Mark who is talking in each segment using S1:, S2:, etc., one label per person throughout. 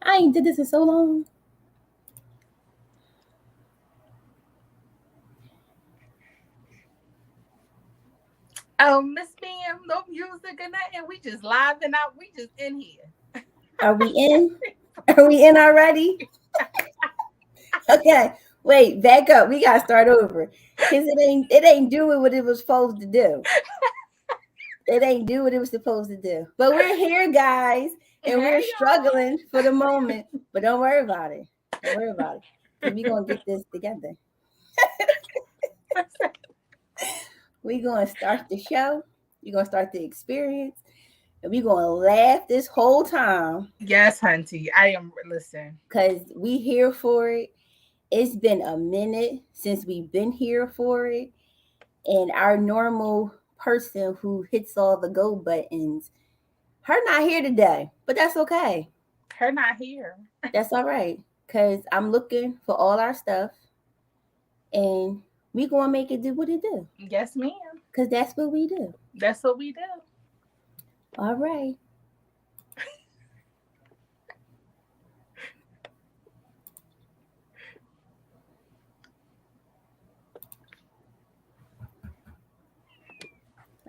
S1: I ain't did this in so long.
S2: Oh, Miss Ma'am, no music or nothing. We just live and out. We just in here.
S1: Are we in? Are we in already? Okay. Wait, back up. We gotta start over. Cause it ain't doing what it was supposed to do. It ain't do what it was supposed to do. But we're here, guys, and we're struggling for the moment. But don't worry about it. Don't worry about it. Because we're gonna get this together. We're gonna start the show. We're gonna start the experience. And we're gonna laugh this whole time.
S2: Yes, Hunty. I am listen.
S1: Cause we here for it. It's been a minute since we've been here for it. And our normal person who hits all the go buttons, her not here today. But that's okay.
S2: Her not here.
S1: That's all right. Cause I'm looking for all our stuff. And we gonna make it do what it do.
S2: Yes, ma'am.
S1: Cause that's what we do.
S2: That's what we do.
S1: All right.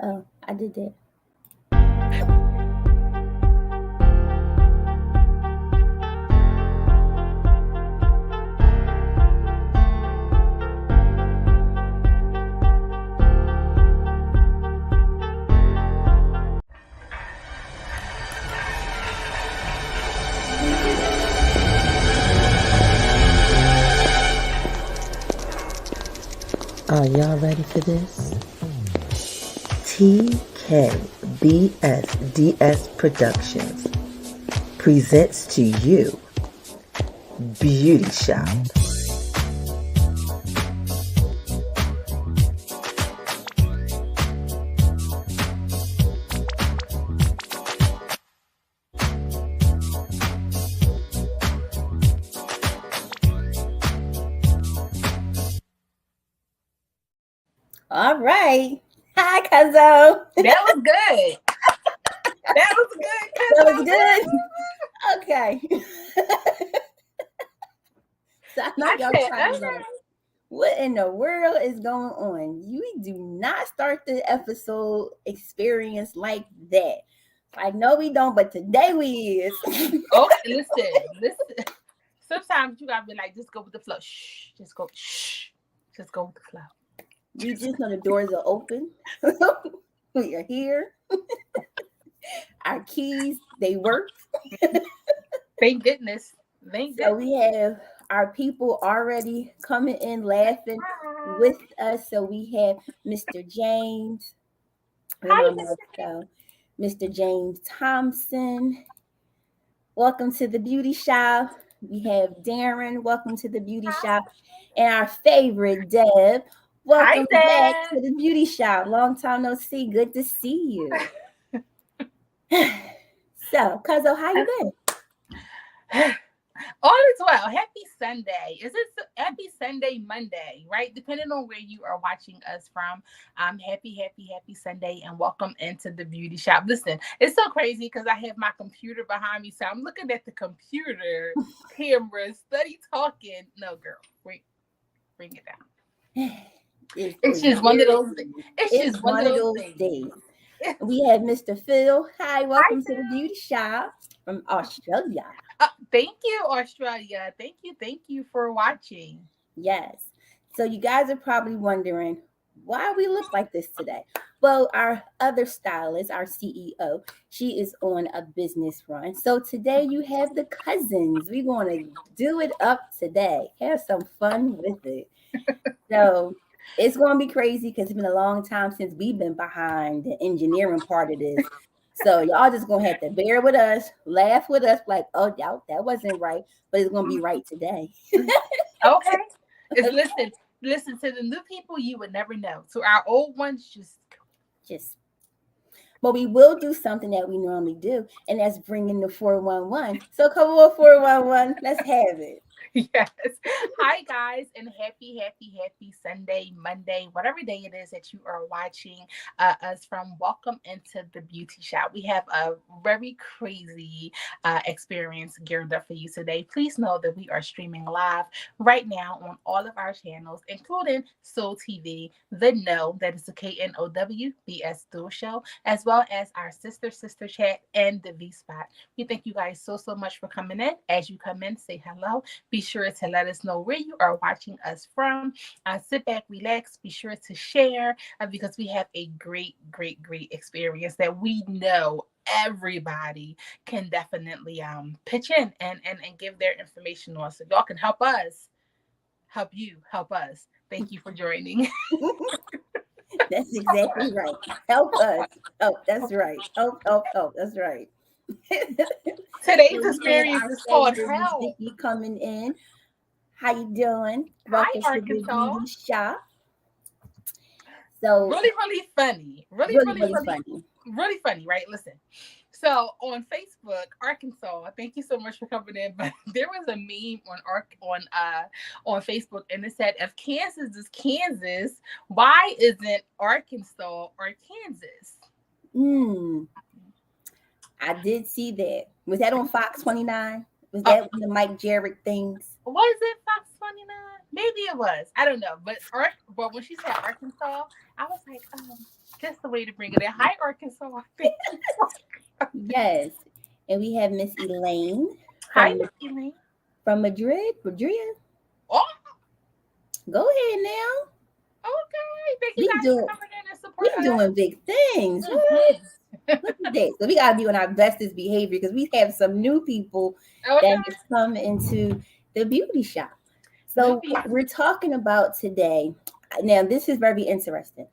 S1: Oh, I did that.
S3: Are y'all ready for this? TKBSDS Productions presents to you Beau-T Shop.
S1: All right. Hi, Cuzzo.
S2: That was good. That was good.
S1: That was good. Okay. So I know y'all trying to know what in the world is going on. We do not start the episode experience like that. I know we don't, but today we is.
S2: Okay, listen. Sometimes you gotta be like, just go with the flow. Shh. Just go with the flow.
S1: You just know the doors are open. We are here. Our keys, they work.
S2: Thank goodness.
S1: So we have our people already coming in laughing with us. So we have Mr. James.
S2: Hi,
S1: Mr. James Thompson. Welcome to the Beau-T Shop. We have Darren. Welcome to the Beau-T Shop. And our favorite, Deb. Welcome back to the Beau-T Shop. Long time no see. Good to see you. So, Cuzzo, how you been?
S2: All is well. Happy Sunday. Is it happy Sunday, Monday, right? Depending on where you are watching us from. Happy Sunday and welcome into the Beau-T Shop. Listen, it's so crazy because I have my computer behind me. So I'm looking at the computer camera, study talking. No, girl, wait, bring it down. It's just one of those days. It's just one of those days.
S1: We have Mr. Phil. Hi, welcome to the Beau-T Shop from Australia.
S2: Thank you, Australia. Thank you for watching.
S1: Yes. So you guys are probably wondering why we look like this today. Well, our other stylist, our CEO, she is on a business run. So today you have the cousins. We're going to do it up today. Have some fun with it. So it's going to be crazy because it's been a long time since we've been behind the engineering part of this. So y'all just going to have to bear with us, laugh with us like, oh, that wasn't right, but it's going to be right today.
S2: Okay. Listen to the new people you would never know. So our old ones just.
S1: But we will do something that we normally do, and that's bringing the 411. So come on, 411, let's have it.
S2: Yes. Hi, guys, and happy Sunday, Monday, whatever day it is that you are watching us from. Welcome into the Beau-T Shop. We have a very crazy experience geared up for you today. Please know that we are streaming live right now on all of our channels, including Soul TV, The Know, that is the KNOW Dual Show, as well as our sister chat and the V Spot. We thank you guys so much for coming in. As you come in, say hello. Be sure to let us know where you are watching us from. Sit back, relax. Be sure to share because we have a great experience that we know everybody can definitely pitch in and give their information on. So y'all can help us, help you, help us. Thank you for joining.
S1: That's exactly right. Help us. Oh, that's right. Oh, that's right.
S2: Today's
S1: So we have
S2: experience
S1: our
S2: is called
S1: favorite Miss
S2: Help.
S1: Vicky coming in. How you doing?
S2: Hi,
S1: Welcome to the
S2: Arkansas.
S1: beauty shop. So
S2: Really funny.
S1: really funny.
S2: Really funny, right? Listen. So on Facebook, Arkansas, thank you so much for coming in. But there was a meme on Facebook, and it said, "If Kansas is Kansas, why isn't Arkansas or Kansas?"
S1: Hmm. I did see that. Was that on Fox 29? Was
S2: Oh,
S1: that one of the Mike Jarrett things?
S2: was it Fox 29? Maybe it was. I don't know. But when she said Arkansas, I was like, just the way to bring it in. Hi, Arkansas.
S1: Yes. And we have Miss Elaine
S2: Hi,
S1: from
S2: Miss Elaine.
S1: from Madrid.
S2: Oh,
S1: Go ahead now.
S2: okay. Thank you
S1: We
S2: guys for
S1: do
S2: coming in and
S1: we
S2: supporting us.
S1: doing big things. What?
S2: Mhm.
S1: Look at this. So we gotta be on our bestest behavior because we have some new people
S2: Okay.
S1: that has come into the beauty shop. So
S2: Newbie.
S1: we're talking about today. Now this is very interesting.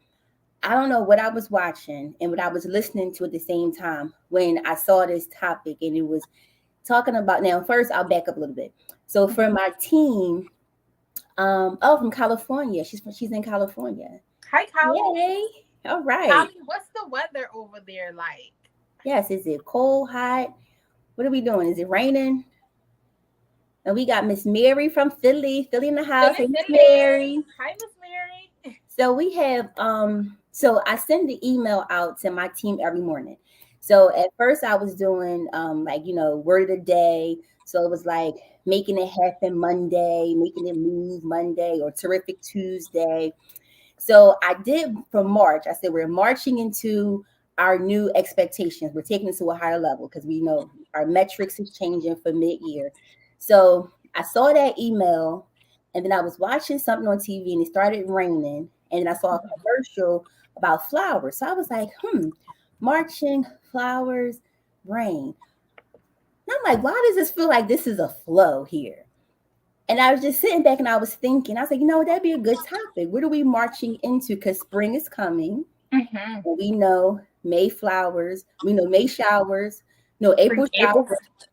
S1: I don't know what I was watching and what I was listening to at the same time when I saw this topic, and it was talking about. Now first I'll back up a little bit. So for my team, from California. She's in California.
S2: Hi, Kyle.
S1: Yay. All right.
S2: Tommy, what's the weather over there like?
S1: Yes, is it cold, hot? What are we doing? Is it raining? And we got Miss Mary from Philly. Philly in the house. Hey,
S2: Philly,
S1: Miss
S2: Philly.
S1: Mary.
S2: Hi, Miss Mary.
S1: So we have so I send the email out to my team every morning. So at first I was doing word of the day. So it was like making it happen Monday, making it move Monday, or terrific Tuesday. So I did for March. I said we're marching into our new expectations. We're taking it to a higher level because we know our metrics is changing for mid-year. So I saw that email, and then I was watching something on TV, and it started raining, and then I saw a commercial about flowers. So I was like, marching, flowers, rain. And I'm like, why does this feel like this is a flow here? And I was just sitting back and I was thinking, I was like, that'd be a good topic. What are we marching into? Because spring is coming.
S2: Mm-hmm.
S1: And we know May flowers, we know May showers, no April showers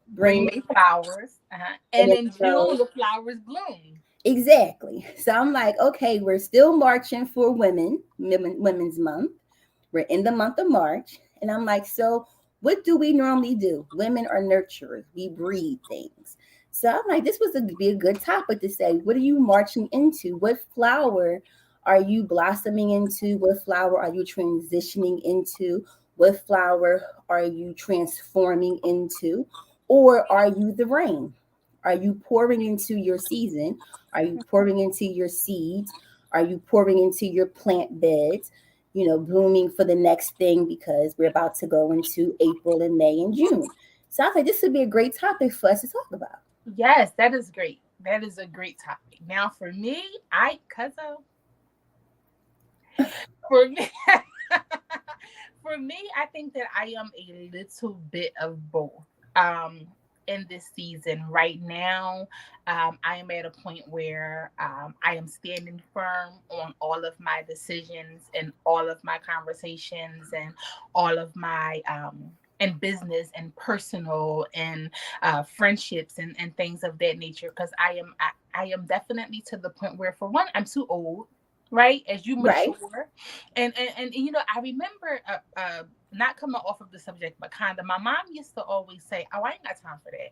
S2: Bring
S1: bring
S2: me flowers.
S1: and
S2: And
S1: then,
S2: in June, the flowers bloom.
S1: exactly. So I'm like, okay, we're still marching for Women's Month. We're in the month of March. And I'm like, so what do we normally do? Women are nurturers. We breed things. So I'm like, this was be a good topic to say, what are you marching into? What flower are you blossoming into? What flower are you transitioning into? What flower are you transforming into? Or are you the rain? Are you pouring into your season? Are you pouring into your seeds? Are you pouring into your plant beds? Blooming for the next thing because we're about to go into April and May and June. So I was like, this would be a great topic for us to talk about.
S2: Yes, that is great. That is a great topic. Now, for me, for me, for me, I think that I am a little bit of both. In this season right now, I am at a point where I am standing firm on all of my decisions and all of my conversations and all of my and business and personal and friendships and things of that nature, because I am definitely to the point where, for one, I'm too old, right, as you mature.
S1: Right.
S2: And I remember not coming off of the subject, but kind of, my mom used to always say, oh, I ain't got time for that,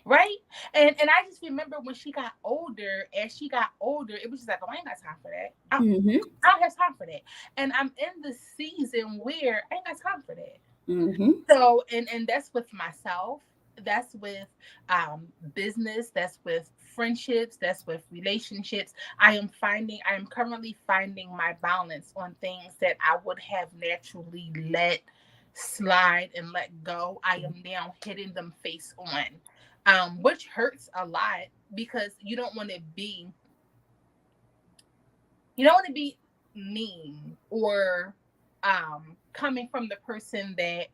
S2: right? And I just remember when she got older, as she got older, it was just like, oh, I ain't got time for that.
S1: Mm-hmm.
S2: I don't have time for that. And I'm in the season where I ain't got time for that.
S1: Mm-hmm.
S2: So, and that's with myself. That's with business. That's with friendships. That's with relationships. I am currently finding my balance on things that I would have naturally let slide and let go. I am now hitting them face on, which hurts a lot because you don't want to be mean or coming from the person that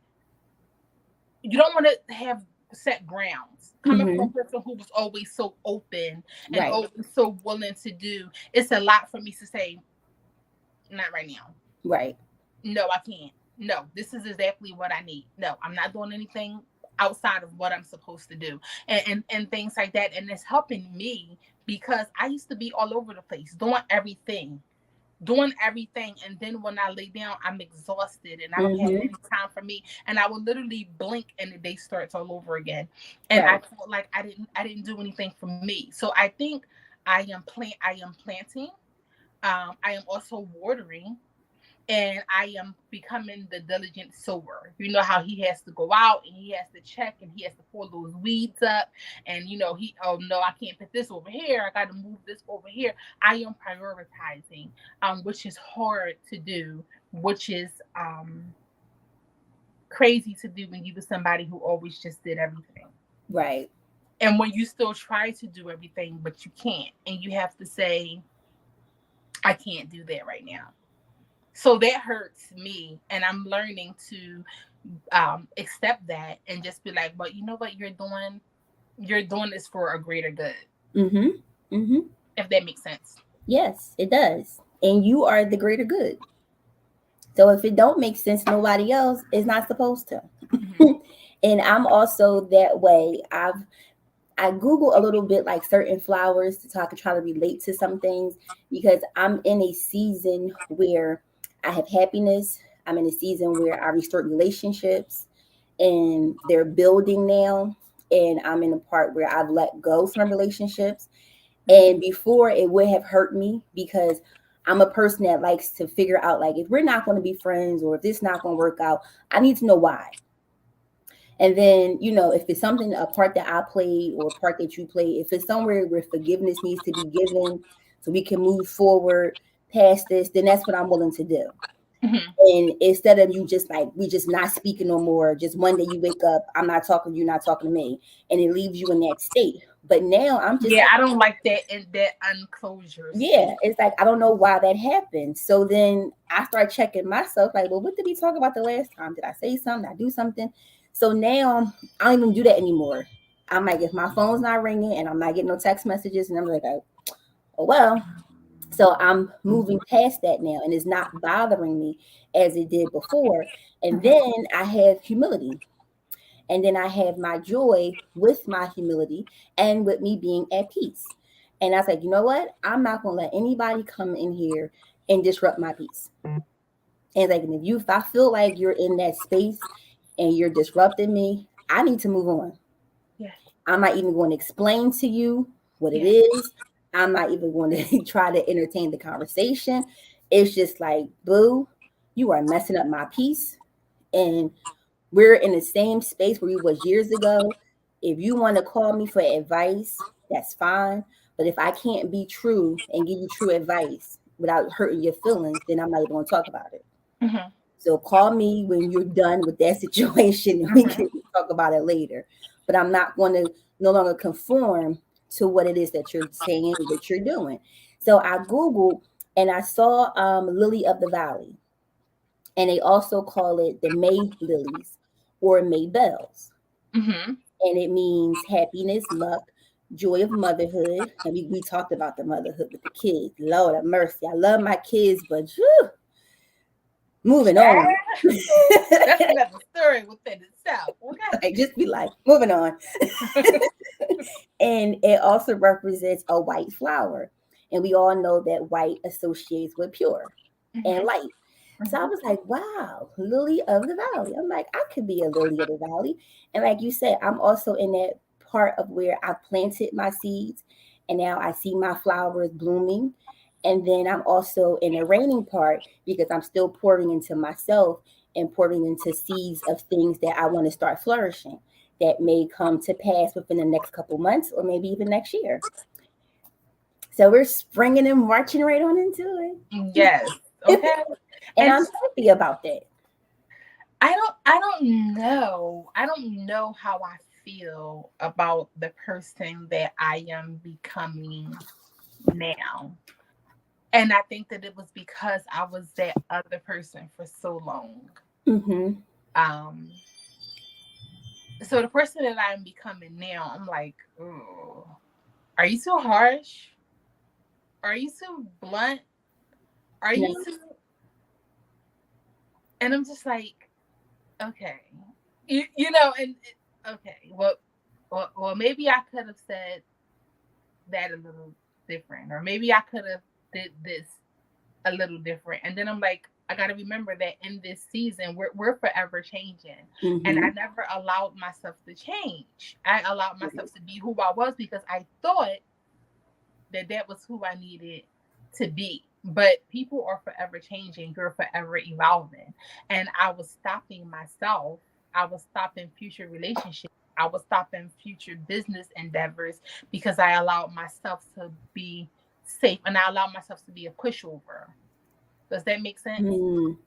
S2: you don't want to have set grounds. Coming from
S1: Mm-hmm.
S2: a person who was always so open and
S1: Right.
S2: always so willing to do, it's a lot for me to say, not right now.
S1: Right.
S2: No, I can't. No, this is exactly what I need. No, I'm not doing anything outside of what I'm supposed to do. And things like that. And it's helping me because I used to be all over the place, doing everything, and then when I lay down I'm exhausted and I don't have
S1: Mm-hmm.
S2: any time for me, and I would literally blink and the day starts all over again, and I
S1: Right.
S2: felt like I didn't do anything for me. So I think I am planting, I am also watering, and I am becoming the diligent sower. You know how he has to go out and he has to check and he has to pull those weeds up, and oh no, I can't put this over here. I got to move this over here. I am prioritizing, which is hard to do, which is crazy to do when you were somebody who always just did everything.
S1: Right.
S2: And when you still try to do everything, but you can't, and you have to say, I can't do that right now. So that hurts me, and I'm learning to accept that and just be like, but you know what, you're doing this for a greater good,
S1: Mm-hmm. Mm-hmm.
S2: if that makes sense.
S1: Yes, it does. And you are the greater good. So if it don't make sense, nobody else is not supposed to.
S2: Hmm.
S1: And I'm also that way. I Google a little bit like certain flowers to talk and try to relate to some things because I'm in a season where I have happiness. I'm in a season where I restore relationships and they're building now. And I'm in a part where I've let go from relationships. And before it would have hurt me because I'm a person that likes to figure out like if we're not going to be friends or if this not going to work out, I need to know why. And then, if it's something, a part that I played or a part that you played, if it's somewhere where forgiveness needs to be given so we can move forward past this, then that's what I'm willing to do.
S2: Hmm.
S1: And instead of you just like, we just not speaking no more, just one day you wake up, I'm not talking to you, not talking to me. And it leaves you in that state. But now I'm just
S2: Yeah,
S1: like,
S2: I don't like that unclosure state.
S1: yeah, it's like, I don't know why that happened. So then I start checking myself, like, well, what did we talk about the last time? Did I say something? Did I do something? So now I don't even do that anymore. I'm like, if my phone's not ringing and I'm not getting no text messages, and I'm like, oh well. So I'm moving past that now, and it's not bothering me as it did before. And
S2: Hmm.
S1: then I have humility. And then I have my joy with my humility and with me being at peace. And I was like, you know what? I'm not going to let anybody come in here and disrupt my peace. And like, and if I feel like you're in that space and you're disrupting me, I need to move on.
S2: Yeah,
S1: I'm not even going to explain to you what it
S2: yeah,
S1: is. I'm not even going to try to entertain the conversation. It's just like, boo, you are messing up my peace. And we're in the same space where we was years ago. If you want to call me for advice, that's fine. But if I can't be true and give you true advice without hurting your feelings, then I'm not even going to talk about it.
S2: hmm,
S1: So call me when you're done with that situation and we
S2: hmm,
S1: can talk about it later. But I'm not going to no longer conform to what it is that you're saying that you're doing. So I Googled and I saw Lily of the Valley, and they also call it the May lilies or May bells.
S2: hmm.
S1: And it means happiness, luck, joy of motherhood. And we talked about the motherhood with the kids. Lord have mercy. I love my kids, but whew, moving on.
S2: That's another story within itself.
S1: Like, just be like, moving on.
S2: Okay.
S1: And it also represents a white flower. And we all know that white associates with pure and
S2: Hmm.
S1: light. So I was like, wow, lily of the valley. I'm like, I could be a lily of the valley. And like you said, I'm also in that part of where I planted my seeds and now I see my flowers blooming. And then I'm also in a raining part because I'm still pouring into myself and pouring into seeds of things that I want to start flourishing that may come to pass within the next couple months or maybe even next year. So we're springing and marching right on into it.
S2: Yes. Okay.
S1: And
S2: And
S1: I'm happy about that.
S2: I don't know. I don't know how I feel about the person that I am becoming now. And I think that it was because I was that other person for so long.
S1: Mm-hmm.
S2: Um, so the person that I'm becoming now, I'm like, oh, are you so harsh? Are you so blunt? Are you
S1: No.
S2: so... And I'm just like, okay, you know, and okay, well, maybe I could have said that a little different, or maybe I could have did this a little different. And then I'm like, I got to remember that in this season, we're forever changing. And I
S1: Mm-hmm.
S2: never allowed myself to change. I allowed myself to be who I was because I thought that was who I needed to be. But people are forever changing. You're forever evolving. And I was stopping myself. I was stopping future relationships. I was stopping future business endeavors because I allowed myself to be safe and I allowed myself to be a pushover. Does that make sense?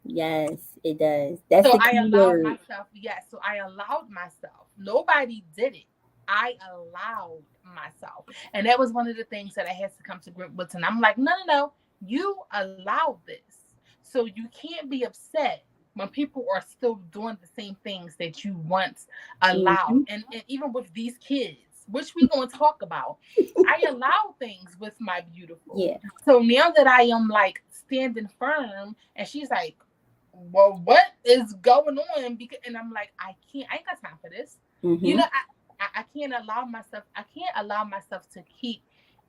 S1: Yes, it does. That's
S2: So
S1: the
S2: I
S1: key
S2: allowed
S1: word.
S2: myself, yes. So I allowed myself. Nobody did it. I allowed myself. And that was one of the things that I had to come to grip with. And I'm like, no, no, no. You allowed this. So you can't be upset when people are still doing the same things that you once allowed.
S1: Mm-hmm.
S2: And even with these kids, which we going to talk about, I allow things with my beautiful.
S1: Yeah.
S2: So now that I am like standing firm, and she's like, well, what is going on? Because, and I'm like, I ain't got time for this. You
S1: Mm-hmm.
S2: know, I can't allow myself. I can't allow myself to keep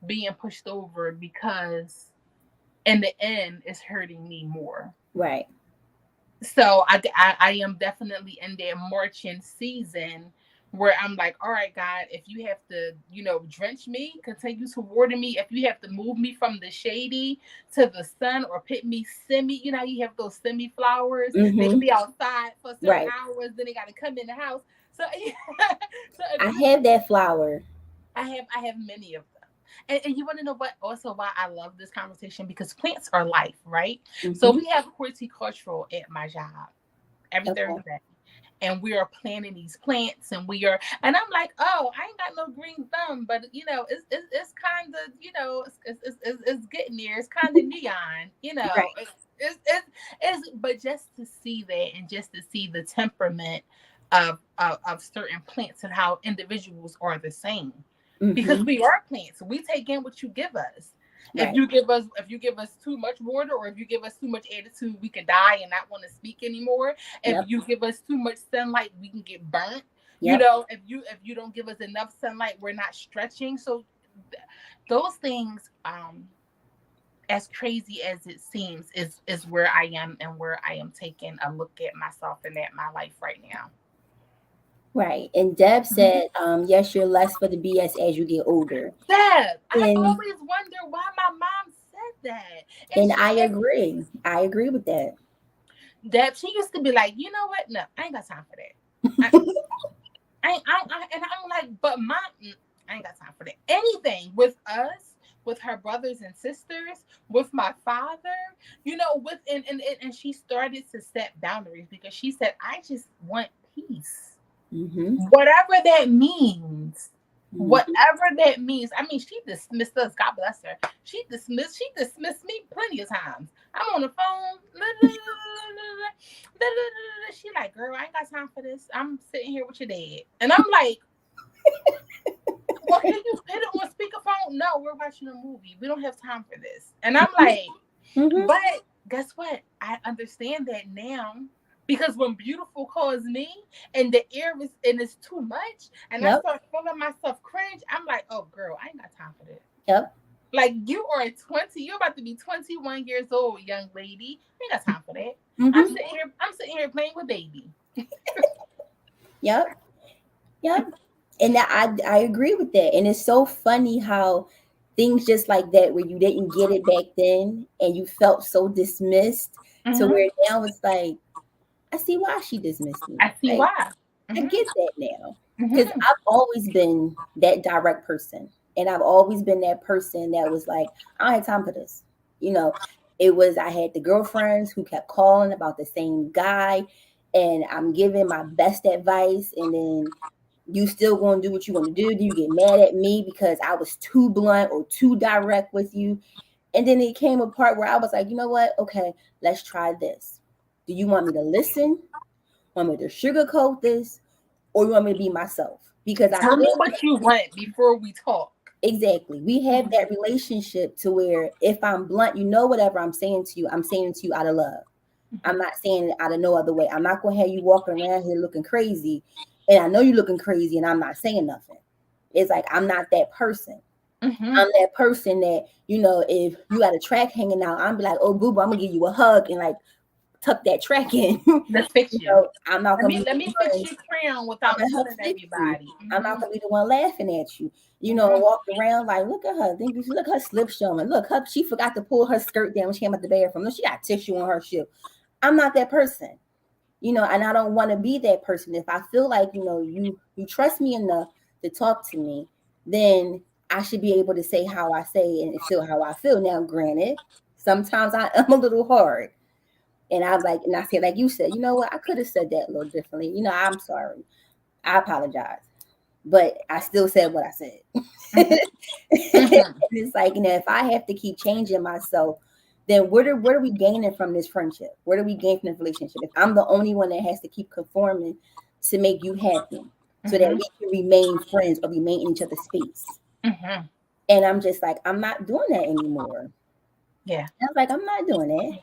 S2: being pushed over because in the end, it's hurting me more.
S1: Right.
S2: So I am definitely in that marching season where I'm like, all right, God, if you have to, drench me, continue to water me, if you have to move me from the shady to the sun or put me you have those semi flowers, they can
S1: Mm-hmm.
S2: be outside for certain
S1: Right.
S2: hours, then they got to come in the house. So, so if
S1: I
S2: you,
S1: have that flower.
S2: I have many of them. And you want to know what also why I love this conversation? Because plants are life, right? So
S1: Mm-hmm.
S2: we have horticultural at my job every
S1: Okay.
S2: Thursday. And we are planting these plants and I'm like, oh, I ain't got no green thumb, but it's kind of, it's getting there. It's kind of neon,
S1: Right.
S2: but just to see that and just to see the temperament of certain plants and how individuals are the same because
S1: Mm-hmm.
S2: we are plants. We take in what you give us. If
S1: Right.
S2: you give us too much water or if you give us too much attitude, we can die and not want to speak anymore. If
S1: Yep.
S2: you give us too much sunlight, we can get burnt.
S1: Yep.
S2: If you don't give us enough sunlight, we're not stretching. So those things, as crazy as it seems, is where I am and where I am taking a look at myself and at my life right now.
S1: Right. And Deb said, yes, you're less for the BS as you get older.
S2: Deb, I
S1: And
S2: always wonder why my mom said that. And
S1: and
S2: she
S1: I
S2: and
S1: agree. I agree with that.
S2: Deb, she used to be like, you know what? No, I ain't got time for that. I, and I'm like, but I ain't got time for that. Anything with us, with her brothers and sisters, with my father, with and she started to set boundaries because she said, I just want peace.
S1: Mm-hmm.
S2: Whatever that means.
S1: Mm-hmm.
S2: Whatever that means. I mean, she dismissed us. God bless her. She dismissed me plenty of times. I'm on the phone. She like, girl, I ain't got time for this. I'm sitting here with your dad. And I'm like, well, can you put it on speakerphone? No, we're watching a movie. We don't have time for this. And I'm like,
S1: Mm-hmm.
S2: but guess what? I understand that now. Because when beautiful calls me and the air is and it's too much and I
S1: Yep.
S2: start feeling myself cringe, I'm like, oh girl, I ain't got time for that.
S1: Yep.
S2: Like you are 20, you're about to be 21 years old, young lady. I ain't got time for that. I'm
S1: Mm-hmm.
S2: sitting here, I'm sitting here playing with baby.
S1: Yep. Yep. And I agree with that. And it's so funny how things just like that, where you didn't get it back then and you felt so dismissed, to
S2: Mm-hmm.
S1: where now it's like, I see why she dismissed me.
S2: I see
S1: Like,
S2: why.
S1: I
S2: Mm-hmm.
S1: get that now. Because
S2: Mm-hmm.
S1: I've always been that direct person. And I've always been that person that was like, I don't have time for this. You know, it was, I had the girlfriends who kept calling about the same guy, and I'm giving my best advice. And then you still going to do what you want to do. Do you get mad at me because I was too blunt or too direct with you? And then it came a part where I was like, you know what? Okay, let's try this. Do you want me to listen? Want me to sugarcoat this? Or you want me to be myself? Because I
S2: Tell me
S1: feel
S2: what you want before we talk.
S1: exactly, we have
S2: Mm-hmm.
S1: that relationship to where if I'm blunt, you know, whatever I'm saying to you, I'm saying to you out of love. I'm not saying it out of no other way. I'm not going to have you walking around here looking crazy, and I know you're looking crazy, and I'm not saying nothing. It's like, I'm not that person.
S2: Mm-hmm.
S1: I'm that person that, you know, if you got a track hanging out, I'm be like, oh, boo, boo, I'm gonna give you a hug and like tuck that track in.
S2: Let's fix
S1: You
S2: you.
S1: know, I'm not gonna be
S2: Let
S1: the
S2: me fix
S1: one.
S2: you crown
S1: I'm
S2: without
S1: gonna help
S2: telling
S1: fix you.
S2: everybody.
S1: I'm not
S2: Mm-hmm.
S1: gonna be the one laughing at you. You know,
S2: Mm-hmm.
S1: walk around like, look at her. Think look her slip showing. Look, her, she forgot to pull her skirt down when she came out the bathroom. Look, she got tissue on her shoe. I'm not that person. You know, and I don't want to be that person. If I feel like, you know, you trust me enough to talk to me, then I should be able to say how I say and feel how I feel. Now, granted, sometimes I am a little hard. And I'm like, and I say, like you said, you know what, I could have said that a little differently. You know, I'm sorry. I apologize. But I still said what I said.
S2: Mm-hmm.
S1: And
S2: Mm-hmm.
S1: it's like, you know, if I have to keep changing myself, then what are we gaining from this friendship? What do we gain from this relationship? If I'm the only one that has to keep conforming to make you happy, so that
S2: Mm-hmm.
S1: we can remain friends or remain in each other's space.
S2: Mm-hmm.
S1: And I'm just like, I'm not doing that anymore.
S2: Yeah.
S1: I was like, I'm not doing it.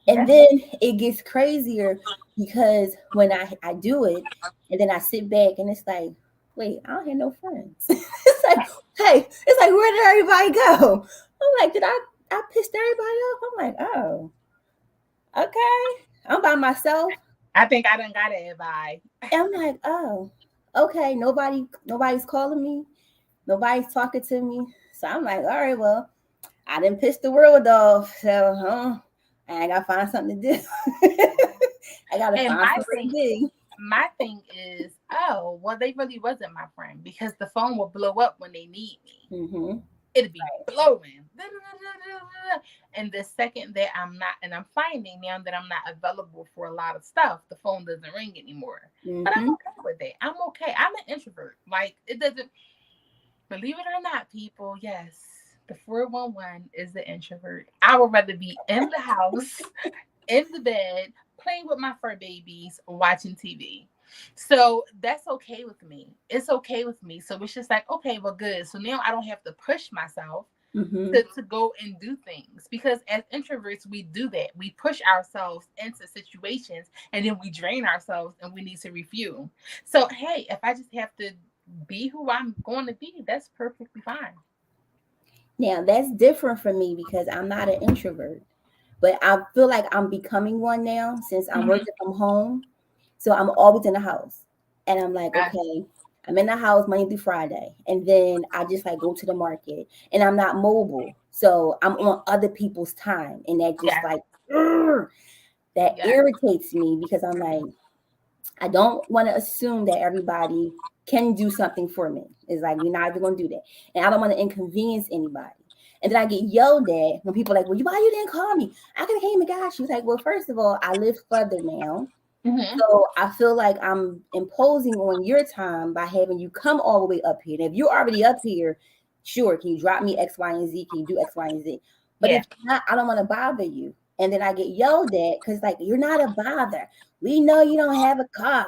S1: And
S2: Yeah.
S1: then it gets crazier because when I do it, and then I sit back and it's like, wait, I don't have no friends. It's like, hey, it's like, where did everybody go? I'm like, did I pissed everybody off? I'm like, oh, okay. I'm by myself.
S2: I think I done got it, bye.
S1: And I'm like, oh, okay. Nobody's calling me. Nobody's talking to me. So I'm like, all right, well, I didn't piss the world off. So I gotta find something to do. I gotta
S2: And
S1: find something to do.
S2: my thing is, oh, well, they really wasn't my friend because the phone will blow up when they need me.
S1: Mm-hmm.
S2: It'll be blowing. And the second that I'm not, and I'm finding now that I'm not available for a lot of stuff, the phone doesn't ring anymore. But I'm
S1: Mm-hmm.
S2: okay with that. I'm okay. I'm an introvert. Like, it doesn't, believe it or not, people, yes, the 411 is the introvert. I would rather be in the house, in the bed, playing with my fur babies, watching TV. So that's okay with me. It's okay with me. So it's just like, okay, well, good. So now I don't have to push myself
S1: Mm-hmm.
S2: to go and do things, because as introverts, we do that. We push ourselves into situations and then we drain ourselves and we need to refuel. So, hey, if I just have to be who I'm going to be, that's perfectly fine.
S1: Now that's different for me because I'm not an introvert, but I feel like I'm becoming one now since I'm
S2: Mm-hmm.
S1: working from home. So I'm always in the house, and I'm like,
S2: I,
S1: okay, I'm in the house Monday through Friday, and then I just like go to the market, and I'm not mobile, so I'm on other people's time, and that just
S2: yes,
S1: like "Urgh," that
S2: yes.
S1: irritates me because I'm like, I don't want to assume that everybody can do something for me. It's like, we're not even going to do that. And I don't want to inconvenience anybody. And then I get yelled at when people are like, well, why you didn't call me? I could have came and got you. It's like, well, first of all, I live further now.
S2: Mm-hmm.
S1: So I feel like I'm imposing on your time by having you come all the way up here. And if you're already up here, sure, can you drop me X, Y, and Z? Can you do X, Y, and Z? But
S2: Yeah.
S1: if not, I don't want to bother you. And then I get yelled at because, like, you're not a bother. We know you don't have a car.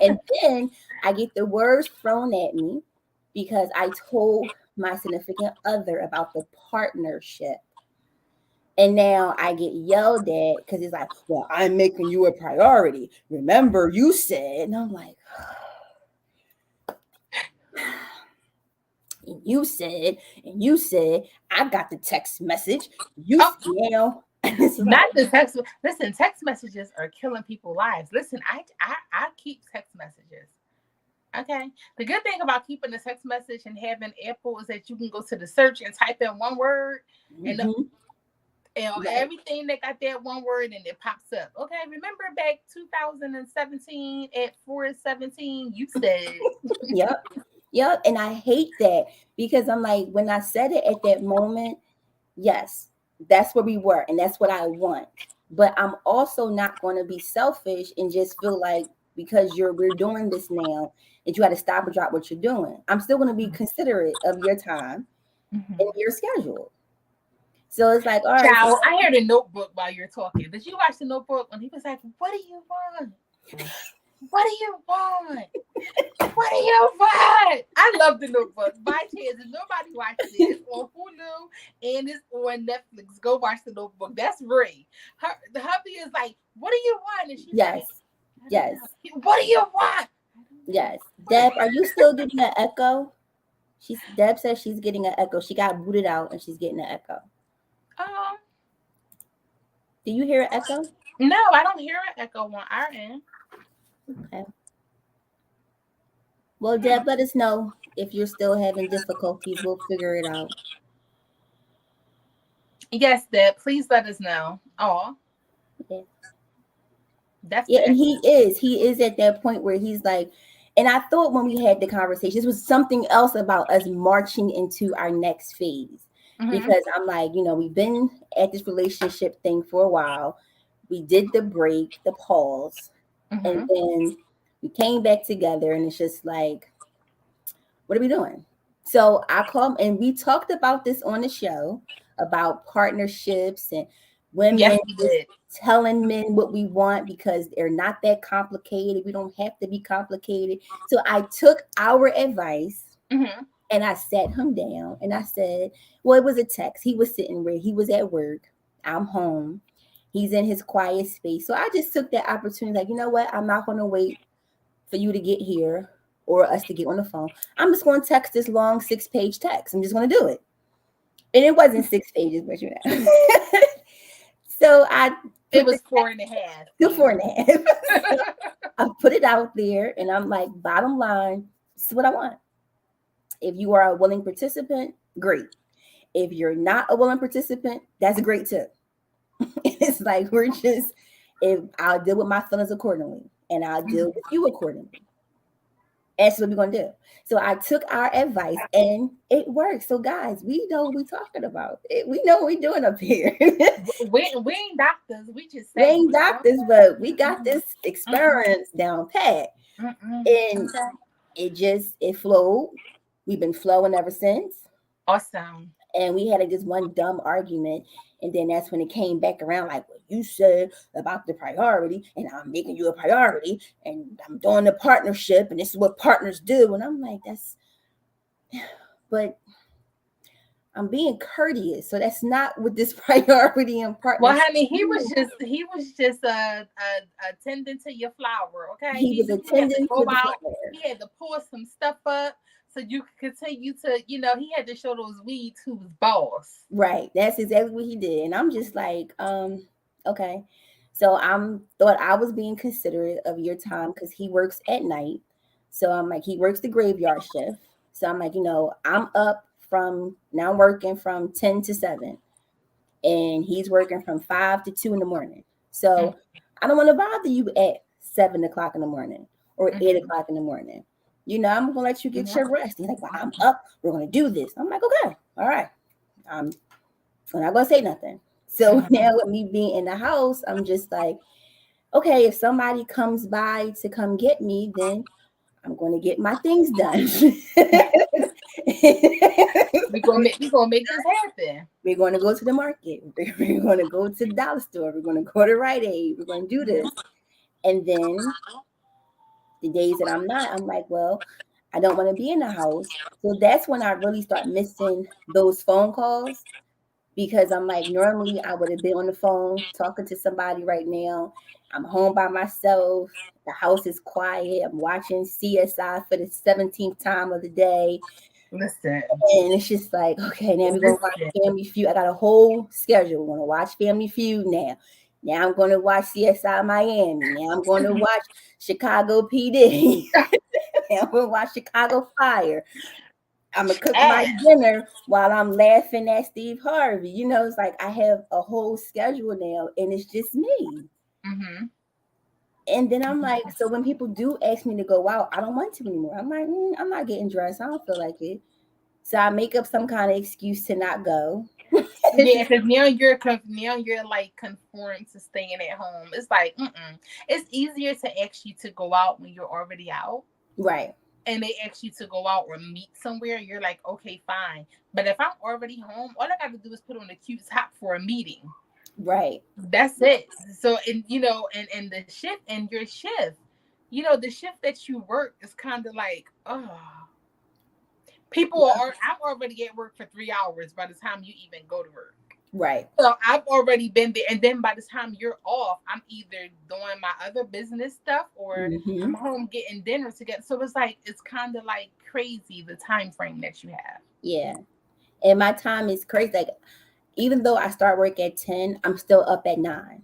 S1: And then I get the words thrown at me because I told my significant other about the partnership. And now I get yelled at because it's like, well, I'm making you a priority. Remember, you said, and I'm like, and you said, I got the text message. You,
S2: Oh,
S1: it's
S2: not
S1: like,
S2: the text. Listen, text messages are killing people's lives. Listen, I keep text messages. Okay. The good thing about keeping the text message and having Apple is that you can go to the search and type in one word, and
S1: Right.
S2: everything that got that one word and it pops up. Okay, remember back 2017 at 4:17, you said.
S1: Yep. Yep. And I hate that because I'm like, when I said it at that moment, yes, that's where we were, and that's what I want. But I'm also not going to be selfish and just feel like because we're doing this now that you got to stop and drop what you're doing. I'm still going to be considerate of your time and
S2: Mhm.
S1: your schedule. So it's like, all right, so
S2: Child, I heard a Notebook while you're talking. Did you watch the Notebook when he was like, "What do you want? What do you want? What do you want?" I love the Notebook. By chance, if nobody watches it, it's on Hulu and it's on Netflix. Go watch the Notebook. That's Ray. The hubby is like, "What do you want?" And she's like,
S1: yes,
S2: "I don't
S1: yes,
S2: know. What do you want?"
S1: yes. Deb, are you still getting an echo? Deb says she's getting an echo. She got booted out and she's getting an echo.
S2: Um,
S1: Do you hear an echo?
S2: no, I don't hear an echo on our end.
S1: Okay. Well, Deb, let us know if you're still having difficulties. We'll figure it out.
S2: Yes, Deb, please let us know. Oh,
S1: Yeah.
S2: that's
S1: Yeah, and
S2: that.
S1: he is at that point where he's like, and I thought when we had the conversation, this was something else about us marching into our next phase.
S2: Mm-hmm.
S1: Because I'm like, we've been at this relationship thing for a while. We did the break, the pause, and
S2: Mm-hmm.
S1: then we came back together, and it's just like, what are we doing? So I called and we talked about this on the show about partnerships and
S2: Yes,
S1: women
S2: we
S1: just
S2: did.
S1: telling men what we want because they're not that complicated. We don't have to be complicated. So I took our advice
S2: Mm-hmm.
S1: and I sat him down and I said, well, it was a text. He was sitting where he was at work. I'm home. He's in his quiet space. So I just took that opportunity, like, you know what? I'm not going to wait for you to get here or us to get on the phone. I'm just going to text this long 6-page text. I'm just going to do it. And it wasn't 6 pages, but So I
S2: It
S1: put the
S2: was 4.5
S1: to four
S2: pages.
S1: and a half. So I put it out there and I'm like, bottom line, this is what I want. If you are a willing participant, great. If you're not a willing participant, that's great too. It's like if I'll deal with my feelings accordingly and I'll deal with you accordingly. That's what we're gonna do. So I took our advice and it worked. So guys, we know what we're talking about. We know what we're doing up here.
S2: We ain't doctors. We just
S1: We
S2: saying,
S1: ain't doctors, but we got
S2: Mm-mm,
S1: this
S2: mm-mm,
S1: experience down pat.
S2: mm-mm.
S1: And
S2: Okay.
S1: it flowed. We've been flowing ever since.
S2: Awesome.
S1: And we had this one dumb argument. And then that's when it came back around, like what you said about the priority, and I'm making you a priority, and I'm doing the partnership, and this is what partners do. And I'm like, but I'm being courteous. So that's not what this priority and
S2: Well,
S1: partnership
S2: honey,
S1: is.
S2: he was just attending to your flower. Okay,
S1: He
S2: he
S1: was
S2: knew he had to
S1: attending
S2: go
S1: to the
S2: out.
S1: flower.
S2: He had to pour some stuff up so you could continue to, he had to show those weeds who was boss.
S1: Right. That's exactly what he did. And I'm just like, okay. So thought I was being considerate of your time because he works at night. So I'm like, he works the graveyard shift. So I'm like, I'm up from now working from 10 to 7. And he's working from 5 to 2 in the morning. So I don't want to bother you at 7 o'clock in the morning or 8 o'clock in the morning. I'm gonna let you get your rest. He's like, well, I'm up. We're gonna do this. I'm like, okay, all right. I'm not gonna say nothing. So now with me being in the house, I'm just like, okay, if somebody comes by to come get me, then I'm going to get my things done.
S2: We gonna make this happen.
S1: We're going to go to the market. We're going to go to the dollar store. We're going to go to Rite Aid. We're going to do this. And then the days that I'm not, I'm like, well, I don't want to be in the house. So that's when I really start missing those phone calls because I'm like, normally I would have been on the phone talking to somebody right now. I'm home by myself. The house is quiet. I'm watching CSI for the 17th time of the day.
S2: Listen,
S1: And it's just like, okay, now we're going to watch Family Feud. I got a whole schedule. We're going to watch Family Feud now. Now I'm going to watch CSI Miami. Now I'm going to watch Chicago PD. And I'm gonna watch Chicago Fire. I'm gonna cook my
S2: Ass.
S1: dinner while I'm laughing at Steve Harvey. You know, it's like I have a whole schedule now, and it's just me.
S2: Mm-hmm.
S1: And then I'm like, so when people do ask me to go out, I don't want to anymore. I'm like, I'm not getting dressed. I don't feel like it. So I make up some kind of excuse to not go.
S2: Yeah, because now you're like conformed to staying at home. It's like, it's easier to ask you to go out when you're already out.
S1: Right.
S2: And they ask you to go out or meet somewhere, you're like, okay, fine. But if I'm already home, all I got to do is put on a cute top for a meeting.
S1: Right.
S2: That's it. So, and and the shift and your shift, the shift that you work is kind of like, oh, I'm already at work for 3 hours by the time you even go to work.
S1: Right.
S2: So I've already been there. And then by the time you're off, I'm either doing my other business stuff or I'm home getting dinner together. So it's kind of like crazy, the time frame that you have.
S1: Yeah. And my time is crazy. Like, even though I start work at 10, I'm still up at 9.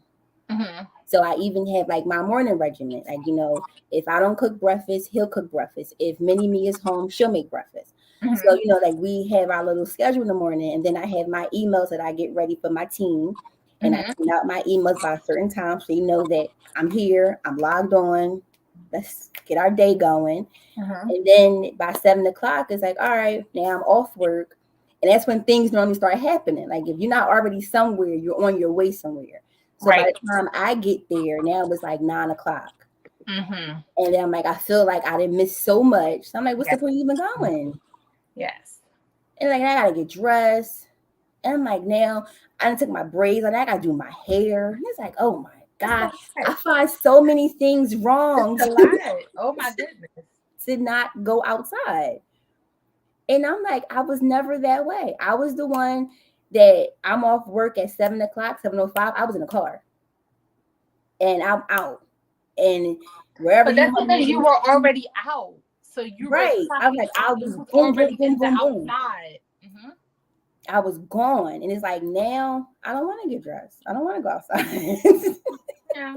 S2: Mm-hmm.
S1: So I even have like my morning regimen. Like, if I don't cook breakfast, he'll cook breakfast. If Mini Me is home, she'll make breakfast.
S2: Mm-hmm.
S1: So, like we have our little schedule in the morning, and then I have my emails that I get ready for my team. And I send out my emails by a certain time so they know that I'm here, I'm logged on. Let's get our day going. And then by 7 o'clock, it's like, all right, now I'm off work. And that's when things normally start happening. Like if you're not already somewhere, you're on your way somewhere. So by the time I get there, now it's like 9 o'clock. And then I'm like, I feel like I didn't miss so much. So I'm like, what's the point of even going?
S2: Yes.
S1: And like, I got to get dressed. And I'm like, now I took my braids and I got to do my hair. And it's like, oh my God. I find so many things wrong.
S2: It's a lot. Oh my goodness.
S1: To not go outside. And I'm like, I was never that way. I was the one that I'm off work at 7 o'clock, 7:05. I was in the car. And I'm out. And wherever
S2: but that's because you were already out. So you
S1: right. I was like, I was boom, boom, boom, boom, boom.
S2: Outside.
S1: I was gone. And it's like, now I don't want to get dressed. I don't want to go outside.
S2: Yeah.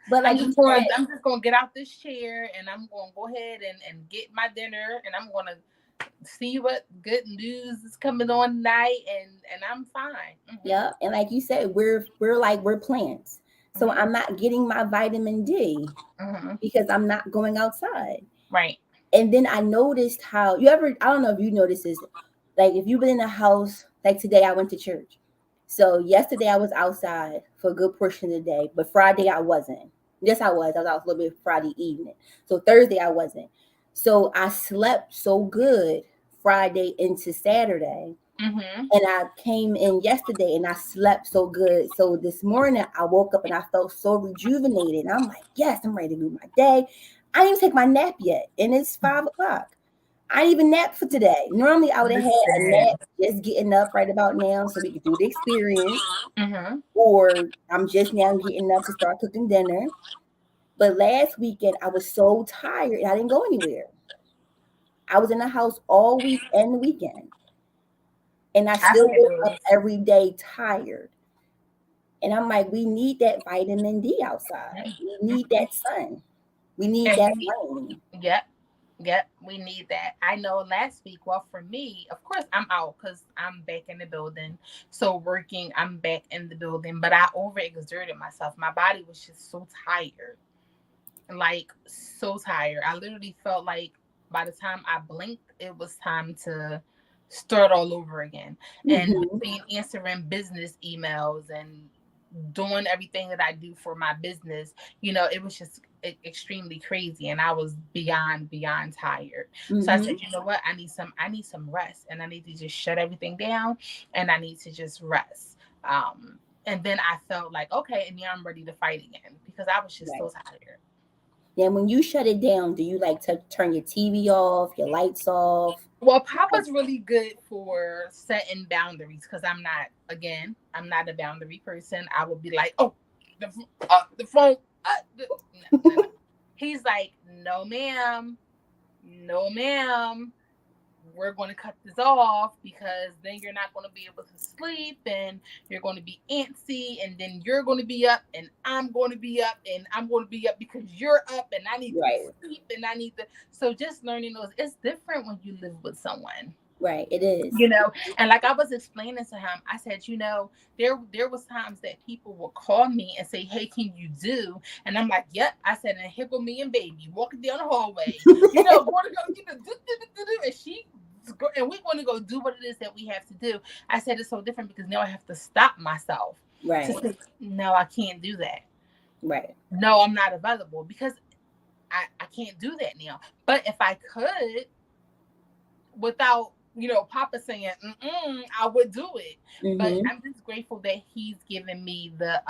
S1: But like
S2: I'm just gonna get out this chair and I'm gonna go ahead and get my dinner and I'm gonna see what good news is coming on tonight and I'm fine.
S1: Yeah. And like you said, we're plants. So I'm not getting my vitamin D because I'm not going outside.
S2: Right.
S1: And then I noticed how I don't know if you noticed this, like if you've been in a house, like today I went to church. So yesterday I was outside for a good portion of the day, but Friday I wasn't. Yes, I was. I was out a little bit Friday evening. So Thursday I wasn't. So I slept so good Friday into Saturday. And I came in yesterday and I slept so good. So this morning I woke up and I felt so rejuvenated. And I'm like, yes, I'm ready to do my day. I didn't even take my nap yet. And it's 5 o'clock. I didn't even nap for today. Normally I would have had a nap just getting up right about now so we could do the experience. Or I'm just now getting up to start cooking dinner. But last weekend I was so tired and I didn't go anywhere. I was in the house all week and the weekend. And I still wake up every day tired. And I'm like, we need that vitamin D outside. We need that sun. We need that rain.
S2: Yep, we need that. I know last week, well, for me, of course, I'm out because I'm back in the building. So working, I'm back in the building. But I overexerted myself. My body was just so tired. Like, so tired. I literally felt like by the time I blinked, it was time to start all over again. And being answering business emails and doing everything that I do for my business, it was just extremely crazy, and I was beyond tired. So I said, you know what, I need some rest, and I need to just shut everything down, and I need to just rest. And then I felt like, okay, and now I'm ready to fight again because I was just so tired.
S1: Then when you shut it down, do you like to turn your TV off, your lights off?
S2: Well, Papa's really good for setting boundaries because I'm not a boundary person. I would be like, oh, the phone. No. He's like, no, ma'am. we're going to cut this off because then you're not going to be able to sleep and you're going to be antsy and then you're going to be up and I'm going to be up and I'm going to be up because you're up and I need to
S1: Right.
S2: sleep and I need to. So just learning those, it's different when you live with someone.
S1: Right. It is.
S2: You know, and like I was explaining to him, I said, you know, there was times that people would call me and say, hey, can you do? And I'm like, yep. I said, and here go me and baby walking down the hallway, you know, going to go, you know, and and we want to go do what it is that we have to do. I said, it's so different because now I have to stop myself.
S1: Right.
S2: To say, no, I can't do that.
S1: Right.
S2: No, I'm not available because I can't do that now. But if I could, without, you know, Papa saying, I would do it.
S1: Mm-hmm.
S2: But I'm just grateful that he's given me the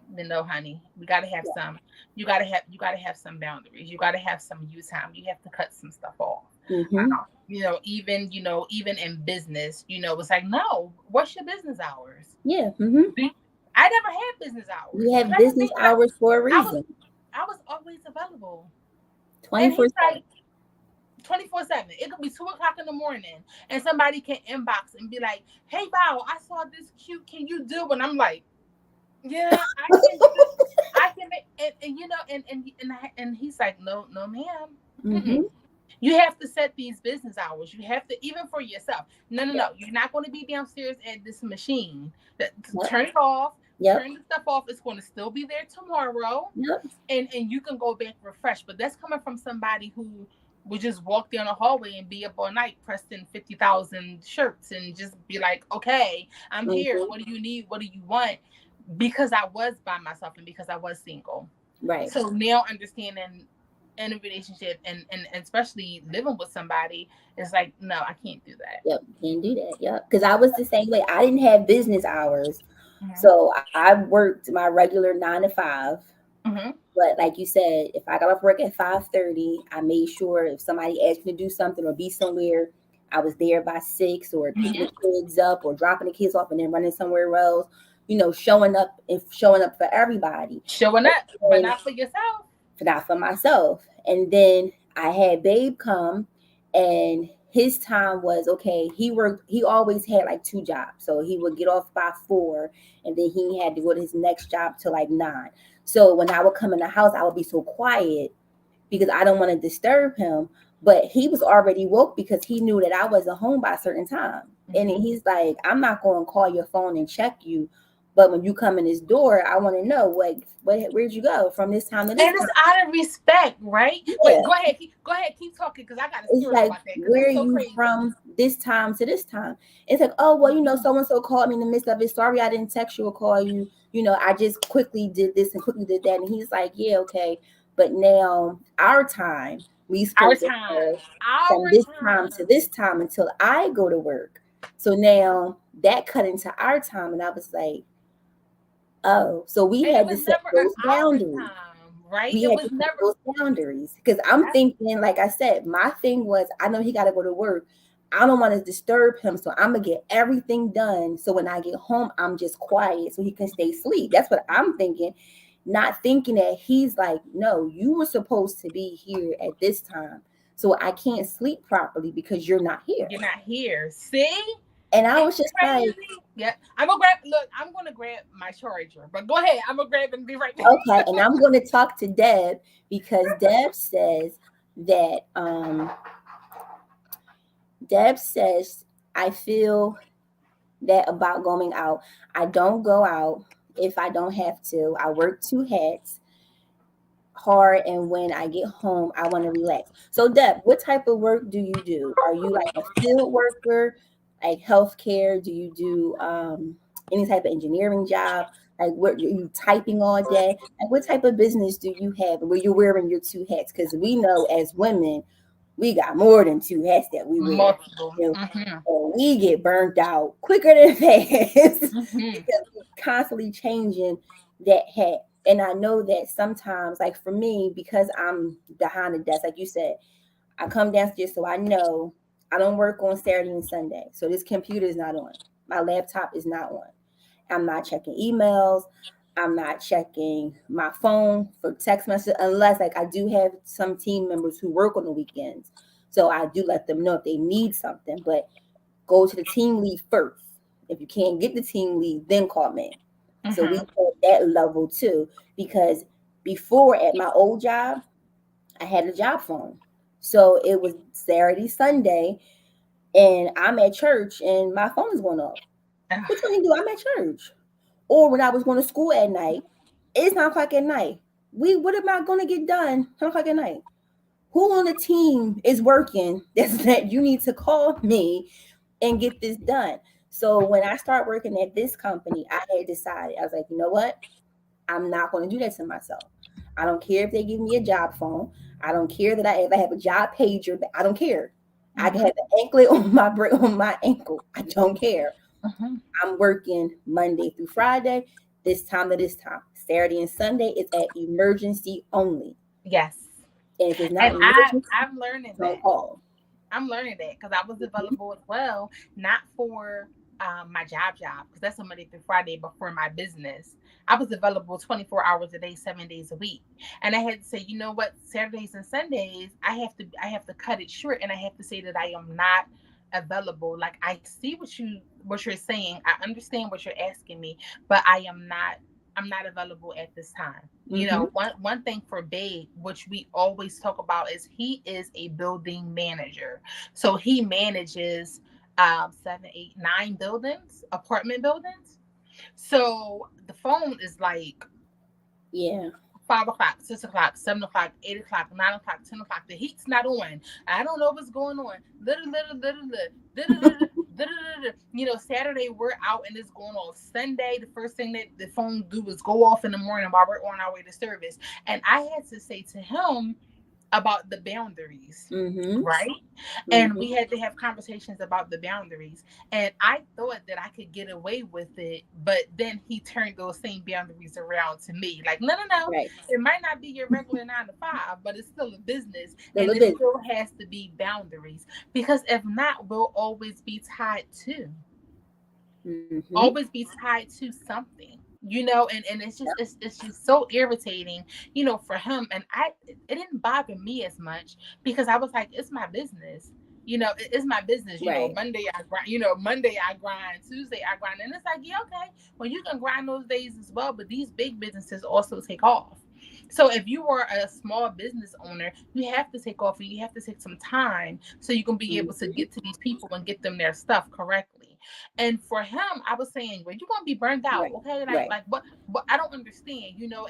S2: no, honey, we gotta have some. You gotta have some boundaries. You gotta have some you time. You have to cut some stuff off.
S1: Mm-hmm.
S2: You know, even in business, you know, it's like, no, what's your business hours?
S1: Yeah. Mm-hmm.
S2: I never had business hours.
S1: We have business hours for a reason.
S2: I was always available.
S1: 24/7.
S2: 24/7. It could be 2:00 in the morning, and somebody can inbox and be like, "Hey, Bow, I saw this cute. Can you do?" And I'm like, "Yeah, I can. I can." And you know, and he's like, "No, ma'am.
S1: Mm-hmm.
S2: You have to set these business hours. You have to, even for yourself. No. You're not going to be downstairs at this machine. Turn it off.
S1: Yep.
S2: Turn the stuff off. It's going to still be there tomorrow.
S1: Yep.
S2: And you can go back refreshed. But that's coming from somebody who would just walk down the hallway and be up all night pressing 50,000 shirts and just be like, okay, I'm here. What do you need? What do you want? Because I was by myself and because I was single.
S1: Right.
S2: So now understanding in a relationship and especially living with somebody, it's like, no, I can't do that.
S1: Yep. Can't do that. Yep. Because I was the same way. I didn't have business hours. So I worked my regular 9 to 5. But like you said, if I got off work at 5:30, I made sure if somebody asked me to do something or be somewhere, I was there by 6 or picking the kids up or dropping the kids off and then running somewhere else. You know, showing up for everybody.
S2: Showing up, but not for yourself.
S1: Not for myself. And then I had Babe come, and his time was okay. He always had like 2 jobs. So he would get off by 4 and then he had to go to his next job till like 9. So when I would come in the house, I would be so quiet because I don't want to disturb him. But he was already woke because he knew that I wasn't home by a certain time. And he's like, I'm not going to call your phone and check you. But when you come in this door, I want to know where'd you go from this time to this time?
S2: And it's out of respect, right? Yeah. Wait, go ahead, keep talking because I got a story about that.
S1: Where are you from this time to this time? It's like, oh, well, you know, so-and-so called me in the midst of it. Sorry, I didn't text you or call you. You know, I just quickly did this and quickly did that. And he's like, yeah, okay. But now our time, we supposed to have from this time to this time until I go to work. So now that cut into our time. And I was like, oh, so we had to set those boundaries,
S2: right?
S1: We had to set those boundaries because I'm thinking, like I said, my thing was, I know he got to go to work. I don't want to disturb him, so I'm gonna get everything done. So when I get home, I'm just quiet so he can stay asleep. That's what I'm thinking, not thinking that he's like, no, you were supposed to be here at this time, so I can't sleep properly because you're not here.
S2: You're not here. See?
S1: And I was just like,
S2: yeah, I'm gonna grab my charger, but go ahead. I'm gonna grab it and be right back.
S1: Okay, and I'm going to talk to Deb because Deb says that I feel that about going out. I don't go out if I don't have to. I work 2 hats hard, and when I get home, I want to relax. So Deb, what type of work do you do? Are you like a field worker? Like healthcare? Do you do any type of engineering job? Like what are you typing all day? And what type of business do you have where you're wearing your 2 hats? Because we know as women, we got more than 2 hats that we wear.
S2: Multiple.
S1: And we get burnt out quicker than fast because we're constantly changing that hat. And I know that sometimes, like for me, because I'm behind the desk, like you said, I come downstairs so I know I don't work on Saturday and Sunday. So this computer is not on. My laptop is not on. I'm not checking emails. I'm not checking my phone for text messages unless like I do have some team members who work on the weekends. So I do let them know if they need something, but go to the team lead first. If you can't get the team lead, then call me. So we at that level too, because before at my old job, I had a job phone. So it was Saturday, Sunday, and I'm at church and my phone is going off. What you mean do? I'm at church. Or when I was going to school at night, it's 9 o'clock at night. What am I going to get done 10 o'clock at night? Who on the team is working that you need to call me and get this done? So when I start working at this company, I had decided, I was like, you know what? I'm not going to do that to myself. I don't care if they give me a job phone. I don't care that if I have a job pager. I don't care. I can have the anklet on my ankle. I don't care. I'm working Monday through Friday, this time to this time. Saturday and Sunday is at emergency only.
S2: Yes.
S1: And if it's not emergency,
S2: I'm learning
S1: don't
S2: that.
S1: call.
S2: I'm learning that because I was available as well, not for my job, because that's a Monday through Friday, but for my business. I was available 24 hours a day, 7 days a week. And I had to say, you know what, Saturdays and Sundays, I have to cut it short, and I have to say that I am not available. Like, I see what you're saying. I understand what you're asking me, but I'm not available at this time. You know, one thing for Babe, which we always talk about, is he is a building manager. So he manages 7, 8, 9 buildings, apartment buildings. So the phone is like 5 o'clock, 6 o'clock, 7 o'clock, 8 o'clock, 9 o'clock, 10 o'clock. The heat's not on. I don't know what's going on. You know, Saturday we're out and it's going off. Sunday, the first thing that the phone do is go off in the morning while we're on our way to service. And I had to say to him about the boundaries, right? And we had to have conversations about the boundaries. And I thought that I could get away with it, but then he turned those same boundaries around to me. Like, no. Right. It might not be your regular 9 to 5, but it's still a business. And it still has to be boundaries. Because if not, we'll always be tied to. Always be tied to something. You know, and it's just so irritating, you know, for him. And it didn't bother me as much because I was like, it's my business. You know, it's my business. You know, Monday I grind, Tuesday I grind. And it's like, yeah, okay. Well, you can grind those days as well, but these big businesses also take off. So if you are a small business owner, you have to take off and you have to take some time so you can be able to get to these people and get them their stuff correctly. And for him, I was saying, well, you're going to be burned out. Okay. Like, but I don't understand, you know,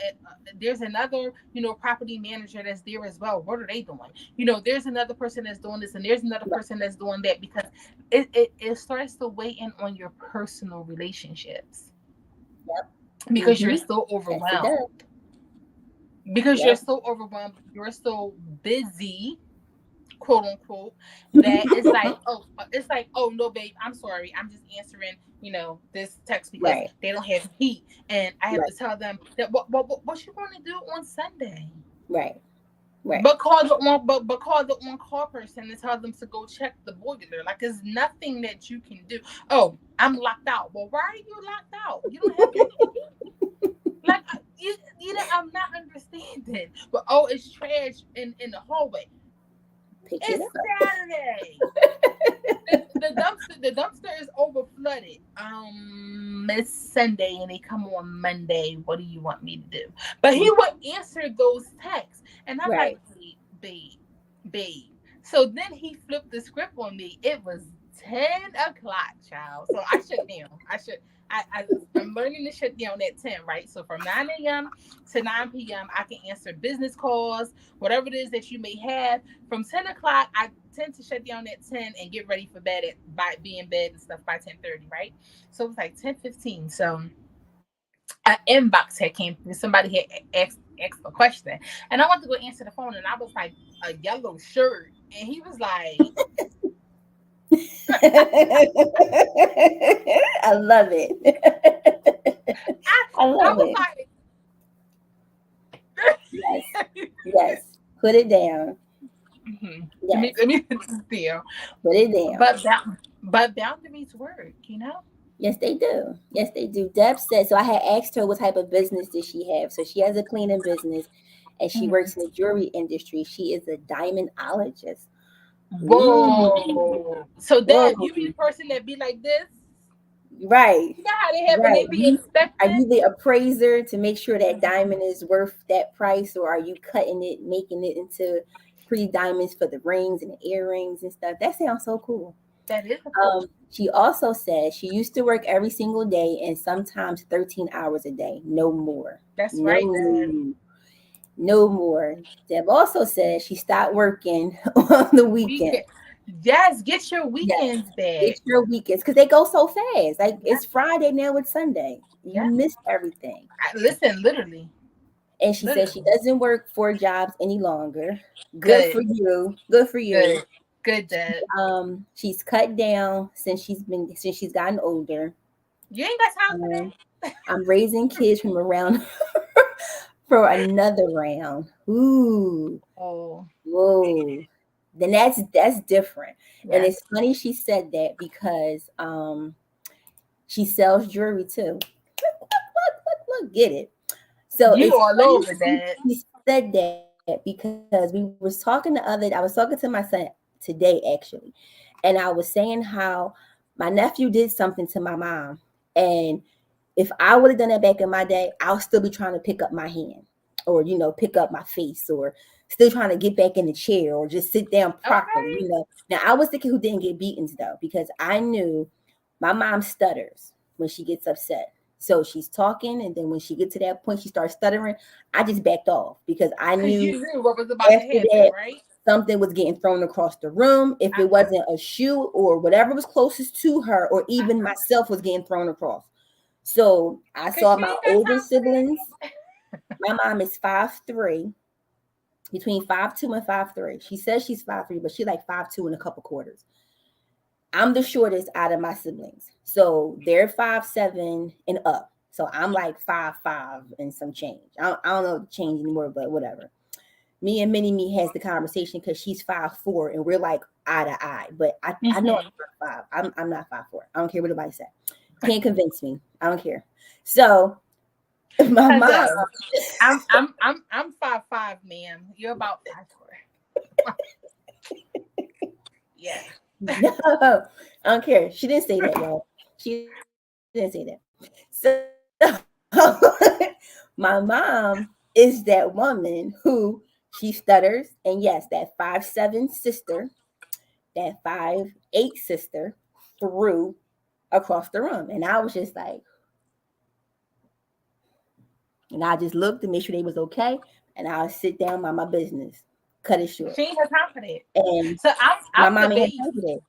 S2: there's another, you know, property manager that's there as well. What are they doing? You know, there's another person that's doing this and there's another person that's doing that, because it starts to weigh in on your personal relationships. Because you're so overwhelmed. Because you're so overwhelmed, you're so busy, quote unquote, that it's like, oh no, babe, I'm sorry, I'm just answering, you know, this text because they don't have heat, and I have to tell them that what you want to do on Sunday, right? But call the on-call person and tell them to go check the boiler. Like, there's nothing that you can do. Oh, I'm locked out. Well, why are you locked out? You don't have any. Like, you know, I'm not understanding. But it's trash in the hallway. It's Saturday. the dumpster is over flooded. It's Sunday and they come on Monday. What do you want me to do? But he would answer those texts, and I'm like, babe. So then he flipped the script on me. It was 10 o'clock, child. So I shut down. I'm learning to shut down at 10, right? So from 9 a.m. to 9 p.m., I can answer business calls, whatever it is that you may have. From 10 o'clock, I tend to shut down at 10 and get ready for bed by be in bed and stuff by 10:30, right? So it was like 10:15. So an inbox had came through. Somebody had asked a question, and I went to go answer the phone, and I was like, a yellow shirt, and he was like,
S1: I love it. I love it. Like, yes. Put it down.
S2: Yes. Let me put this down.
S1: Put it down.
S2: But boundaries work, you know?
S1: Yes, they do. Yes, they do. Deb said, so I had asked her what type of business does she have. So she has a cleaning business and she works in the jewelry industry. She is a diamondologist. Ooh,
S2: Whoa. So
S1: whoa.
S2: Deb, you be the person that be like this?
S1: Right.
S2: You know how they have and
S1: Right.
S2: they be
S1: Are
S2: expecting?
S1: you the appraiser to make sure that diamond is worth that price, or are you cutting it, making it into pretty diamonds for the rings and the earrings and stuff? That sounds so cool.
S2: That is a cool.
S1: She also said she used to work every single day and sometimes 13 hours a day, no more.
S2: That's right, Deb.
S1: No, no more. Deb also said she stopped working on the
S2: Weekend.
S1: weekend.
S2: Yes, get your
S1: Yes,
S2: weekends
S1: get
S2: back.
S1: your weekends because they go so fast. Like
S2: Yeah,
S1: it's Friday now, it's Sunday. You
S2: yeah.
S1: missed everything.
S2: Listen, literally.
S1: And she said she
S2: Literally.
S1: doesn't work 4 jobs any longer. Good
S2: Good.
S1: for you. Good for you.
S2: Good. Good, Deb.
S1: She's cut down since she's gotten older.
S2: You ain't got time for
S1: Um,
S2: that.
S1: I'm raising kids from around for another round. Ooh,
S2: Oh,
S1: whoa. Then that's different. And
S2: yes.
S1: it's funny she said that because she sells jewelry too. Look, get it. So
S2: You
S1: it's
S2: all
S1: funny
S2: over that.
S1: she said that because we was talking I was talking to my son today actually, and I was saying how my nephew did something to my mom, and if I would have done that back in my day, I'll still be trying to pick up my hand, or pick up my face, or still trying to get back in the chair, or just sit down properly.
S2: Okay.
S1: Now I was the kid who didn't get beatings though, because I knew my mom stutters when she gets upset. So she's talking, and then when she gets to that point, she starts stuttering. I just backed off because I
S2: Because
S1: knew
S2: you knew what was about to
S1: after
S2: happen,
S1: that
S2: right?
S1: something was getting thrown across the room. If it
S2: Uh-huh.
S1: wasn't a shoe or whatever was closest to her, or even
S2: Uh-huh.
S1: myself was getting thrown across. So I
S2: Because
S1: saw
S2: she
S1: my
S2: ain't got
S1: older
S2: time for
S1: siblings.
S2: that.
S1: My mom is 5'3", between 5'2" and 5'3". She says she's 5'3", but she like 5'2" and a couple quarters. I'm the shortest out of my siblings. So they're 5'7" and up. So I'm like 5'5" and some change. I don't know the change anymore, but whatever. Me and Mini Me has the conversation because she's 5'4" and we're like eye to eye. But I know
S2: Mm-hmm.
S1: I'm 5'5". I'm not 5'4". I don't care what anybody said. Can't convince me. I don't care. So my mom.
S2: Hello. I'm 5'5", ma'am. You're about 5'4". Yeah.
S1: No, I don't care. She didn't say that, y'all. She didn't say that. So my mom is that woman who she stutters, and yes, that 5'7" sister, that 5'8" sister threw across the room, and I was just like, and I just looked to make sure they was okay, and I'll sit down, mind my business, cut it short,
S2: She ain't have time for that.
S1: and
S2: So
S1: my
S2: I'm the
S1: mom ain't had
S2: baby.
S1: time for that.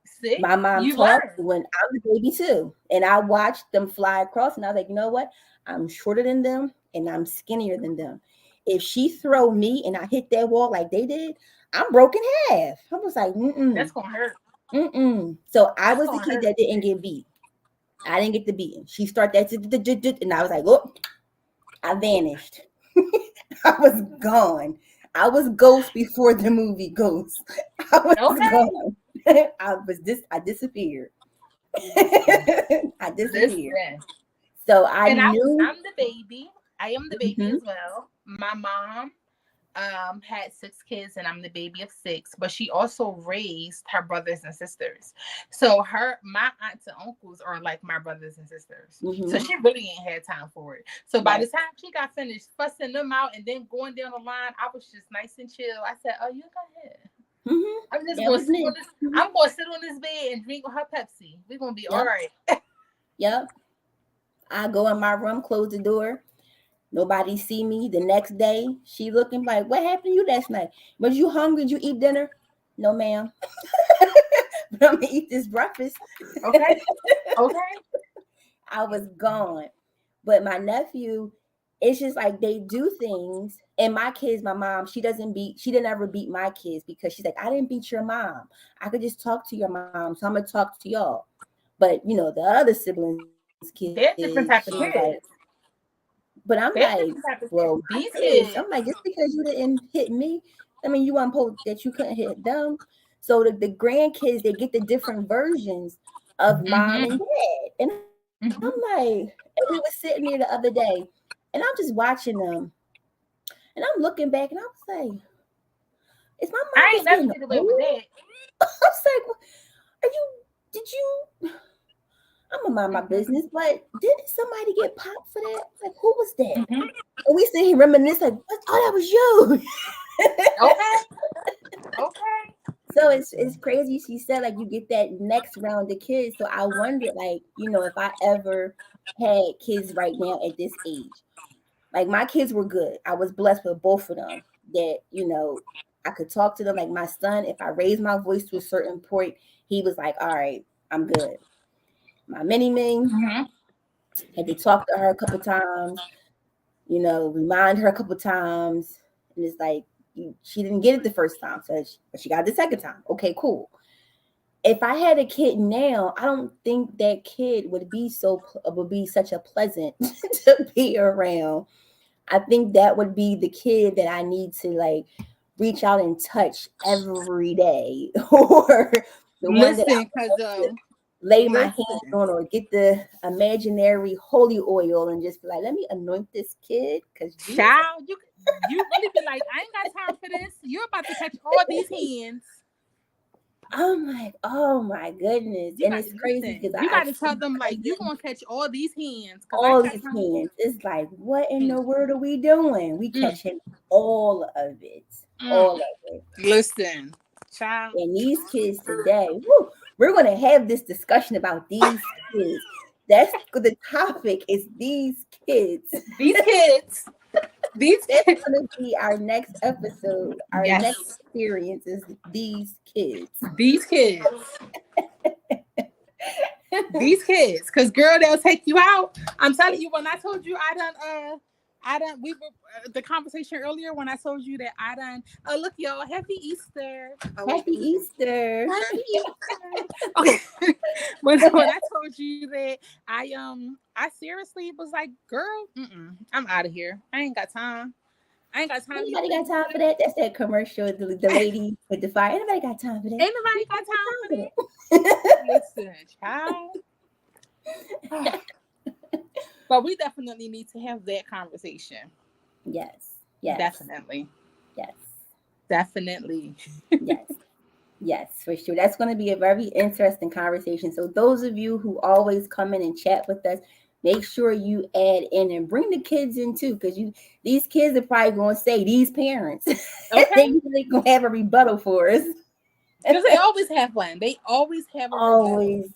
S2: See?
S1: My mom
S2: You
S1: talked
S2: learn.
S1: when I was a baby too. And I watched them fly across, and I was like, you know what? I'm shorter than them and I'm skinnier than them. If she throw me and I hit that wall like they did, I'm broken half. I was like,
S2: That's
S1: mm-mm,
S2: gonna hurt.
S1: mm-mm. So I
S2: That's
S1: was the
S2: gonna
S1: kid
S2: hurt.
S1: that didn't get beat. I didn't get the beating. She started that, and I was like, oh, I vanished. I was gone. I was Ghost before the movie Ghost. I was
S2: Okay.
S1: gone. I disappeared.
S2: Listen.
S1: I disappeared.
S2: Listen.
S1: So I
S2: And
S1: knew.
S2: I'm the baby. I am the baby
S1: Mhm.
S2: as well. My mom had 6 kids and I'm the baby of 6, but she also raised her brothers and sisters. So my aunts and uncles are like my brothers and sisters. So
S1: Mhm.
S2: she really ain't had time for it. So by the
S1: Right.
S2: time she got finished fussing them out and then going down the line, I was just nice and chill. I said, "Oh, you go ahead.
S1: Mhm.
S2: I'm just
S1: That
S2: gonna
S1: was
S2: sit on
S1: me.
S2: this.
S1: Mhm.
S2: I'm gonna sit on this bed and drink her Pepsi. We're gonna be all
S1: Yep.
S2: right."
S1: Yep. I go in my room, close the door. Nobody see me. The next day, she looking like, "What happened to you last night? Was you hungry? Did you eat dinner?" No, ma'am. But I'm gonna eat this breakfast.
S2: Okay. Okay.
S1: I was gone. But my nephew, it's just like they do things. And my kids, my mom, she didn't ever beat my kids because she's like, I didn't beat your mom. I could just talk to your mom. So I'm gonna talk to y'all. But the other siblings' kids,
S2: They're
S1: she was
S2: different
S1: like,
S2: type of kids.
S1: but I'm like,
S2: They're different type of
S1: well,
S2: kids.
S1: my
S2: These
S1: kids. I'm
S2: kids.
S1: like, just because you didn't hit me, I mean, you weren't supposed that you couldn't hit them. So the grandkids, they get the different versions of mom and
S2: Mm-hmm.
S1: dad. And I'm like,
S2: Mm-hmm.
S1: and we were sitting there the other day, and I'm just watching them, and I'm looking back, and I was like, Is my mom
S2: I
S1: just
S2: ain't never
S1: getting
S2: get away
S1: old?
S2: with that.
S1: I was like, did you, I'm gonna mind my business, but didn't somebody get popped for that? Like, who was that?
S2: Mm-hmm.
S1: And we sit here reminisce, like, oh, that was you.
S2: Okay.
S1: So it's crazy. She said, like, you get that next round of kids. So I wondered, like, if I ever had kids right now at this age. Like, my kids were good. I was blessed with both of them. That, I could talk to them. Like, my son, if I raised my voice to a certain point, he was like, all right, I'm good. My mini me
S2: Mm-hmm.
S1: had to talk to her a couple times, remind her a couple times. And it's like, she didn't get it the first time, so she got it the second time. Okay, cool. If I had a kid now, I don't think that kid would be such a pleasant to be around. I think that would be the kid that I need to, like, reach out and touch every day, or the one that I
S2: Listen, cause
S1: want to lay my hands
S2: listen,
S1: on, or get the imaginary holy oil and just be like, let me anoint this kid, because Jesus.
S2: child, you really be like, I ain't got time for this. You're about to catch all these hands.
S1: I'm like, oh my goodness. And it's crazy because
S2: You
S1: I
S2: got to tell
S1: see
S2: them like you
S1: cousins,
S2: gonna catch all these hands because I
S1: all
S2: got
S1: these
S2: time.
S1: hands. It's like, what in
S2: Mm,
S1: the world are we doing? We
S2: mm,
S1: catching all of it.
S2: mm.
S1: All of it.
S2: Listen, child,
S1: And these kids today, we're going to have this discussion about these kids. That's the topic, is these kids.
S2: these kids, these
S1: That's
S2: kids,
S1: going to be our next episode. Our next
S2: yes,
S1: experience is these kids.
S2: these kids. These kids, because girl, they'll take you out. I'm telling you, when I told you we were the conversation earlier when I told you that look, y'all, happy Easter. Oh, wait,
S1: Happy Easter.
S2: Happy Easter. Okay. when I told you that I seriously was like, girl, I'm out of here. I ain't got time. I ain't got time.
S1: Anybody got time for that? That's that commercial, the lady with the fire. Anybody got time for that?
S2: Ain't nobody got time for that. Listen, child. But we definitely need to have that conversation.
S1: Yes.
S2: Definitely.
S1: Yes.
S2: Definitely.
S1: Yes, for sure. That's going to be a very interesting conversation. So those of you who always come in and chat with us, make sure you add in and bring the kids in too, because these kids are probably going to say, these parents,
S2: Okay.
S1: they usually going to have a rebuttal for us.
S2: Because they always have one. They always have a
S1: always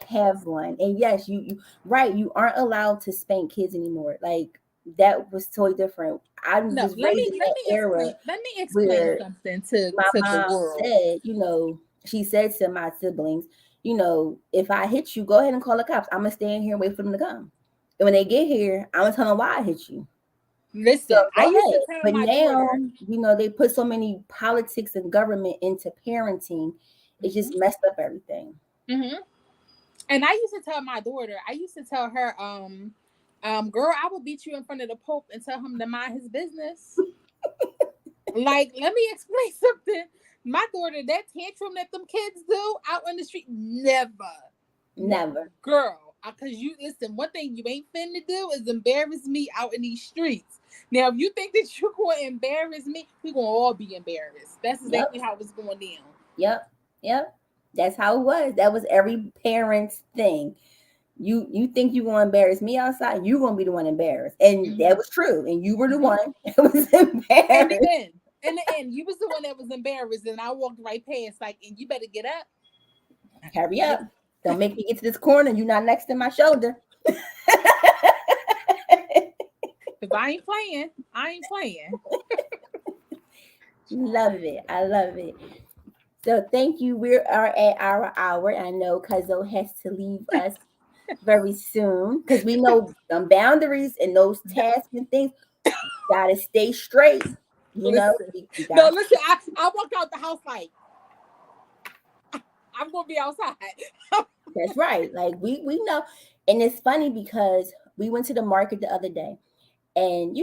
S1: have one. And yes, you right, you aren't allowed to spank kids anymore. Like, that was totally different. I was raised in that era.
S2: Let me explain something to
S1: My
S2: the
S1: mom
S2: world.
S1: said, she said to my siblings, if I hit you, go ahead and call the cops. I'm gonna stay in here and wait for them to come. And when they get here, I'm gonna tell them why I hit you.
S2: Listen,
S1: So
S2: I used to tell
S1: but
S2: my
S1: now,
S2: daughter,
S1: they put so many politics and government into parenting, it just messed up everything.
S2: Mm-hmm. And I used to tell my daughter, her, girl, I will beat you in front of the Pope and tell him to mind his business. Like, let me explain something. My daughter, that tantrum that them kids do out on the street, never. Girl, because you listen, one thing you ain't finna do is embarrass me out in these streets. Now, if you think that you're going to embarrass me, we're going to all be embarrassed. That's exactly how it's going down.
S1: Yep. That's how it was. That was every parent's thing. You think you're going to embarrass me outside, you're going to be the one embarrassed. And that was true. And you were the one that was embarrassed.
S2: In the end, you was the one that was embarrassed. And I walked right past, like, and you better get up.
S1: Hurry up. Don't make me get to this corner and you're not next to my shoulder.
S2: Because I ain't playing.
S1: Love it. I love it. So thank you. We are at our hour. I know Cuzzo has to leave us very soon because we know some boundaries and those tasks and things. Gotta stay straight.
S2: Listen, I walked out the house like, I'm gonna be outside.
S1: That's right. Like we know. And it's funny because we went to the market the other day, and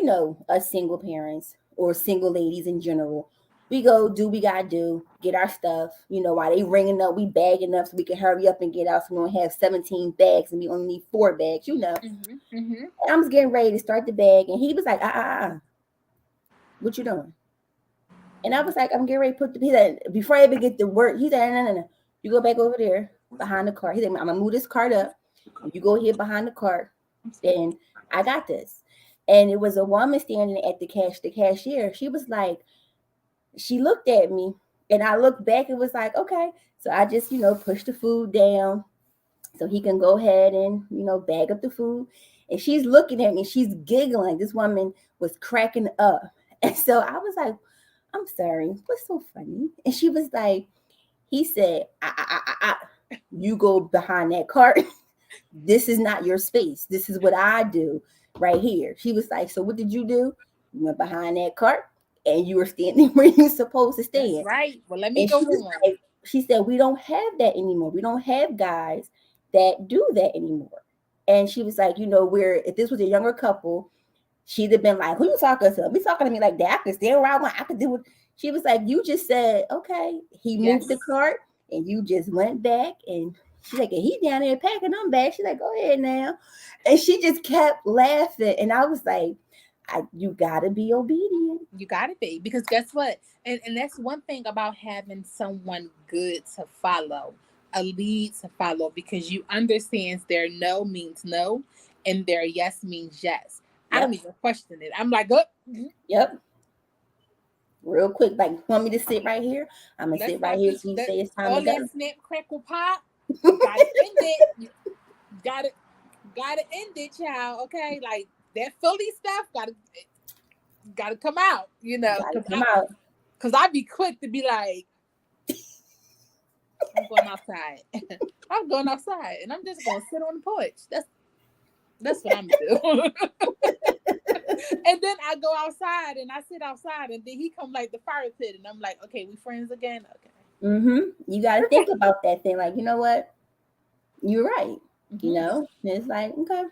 S1: us single parents or single ladies in general, we go do we gotta do, get our stuff, while they ringing up, we bagging up so we can hurry up and get out, so we don't have 17 bags and we only need 4 bags, And I was getting ready to start the bag, and he was like, what you doing? And I was like, I'm getting ready to put the, he said, before I even get to work, he said, no. You go back over there behind the cart. He said, I'm going to move this cart up. You go here behind the cart. And I got this. And it was a woman standing at the cashier. She was like, she looked at me and I looked back and was like, okay. So I just, pushed the food down so he can go ahead and, bag up the food. And she's looking at me. She's giggling. This woman was cracking up. And so I was like, I'm sorry, what's so funny? And she was like, he said, you go behind that cart. This is not your space. This is what I do right here. She was like, so what did you do? You went behind that cart and you were standing where you're supposed to stand.
S2: That's right. Well, let me go on.
S1: She said, we don't have that anymore. We don't have guys that do that anymore. And she was like, where if this was a younger couple, she'd have been like, who you talking to? Be talking to me like that. I could stand around. I could do it. She was like, you just said, okay. He moved the cart and you just went back. And she's like, and he down there packing them back. She's like, go ahead now. And she just kept laughing. And I was like, you got to be obedient.
S2: You got to be. Because guess what? And that's one thing about having someone good to follow, a lead to follow, because you understand their no means no and their yes means yes. I don't even question it. I'm like, oh.
S1: Yep. Real quick, like, you want me to sit right here? I'm going to sit right here so you say it's time to go.
S2: All that snap, crackle, pop, you got to end it. Got to end it, child, okay? Like, that Philly stuff got to come out,
S1: Come out.
S2: Because I'd be quick to be like, I'm going outside. I'm going outside, and I'm just going to sit on the porch. That's what I'm going to do. And then I go outside and I sit outside and then he come like the fire pit and I'm like, okay, we friends again? Okay.
S1: Mm-hmm. You got to think about that thing. Like, you know what? You're right.
S2: Mm-hmm.
S1: And it's like, okay,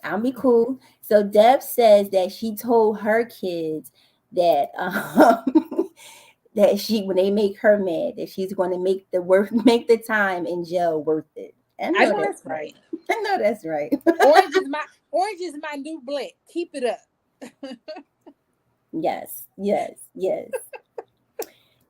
S1: I'll be cool. So Deb says that she told her kids that that when they make her mad, that she's going to make the time in jail worth it.
S2: I know that's right.
S1: I know that's right.
S2: Orange is my new black. Keep it up.
S1: Yes.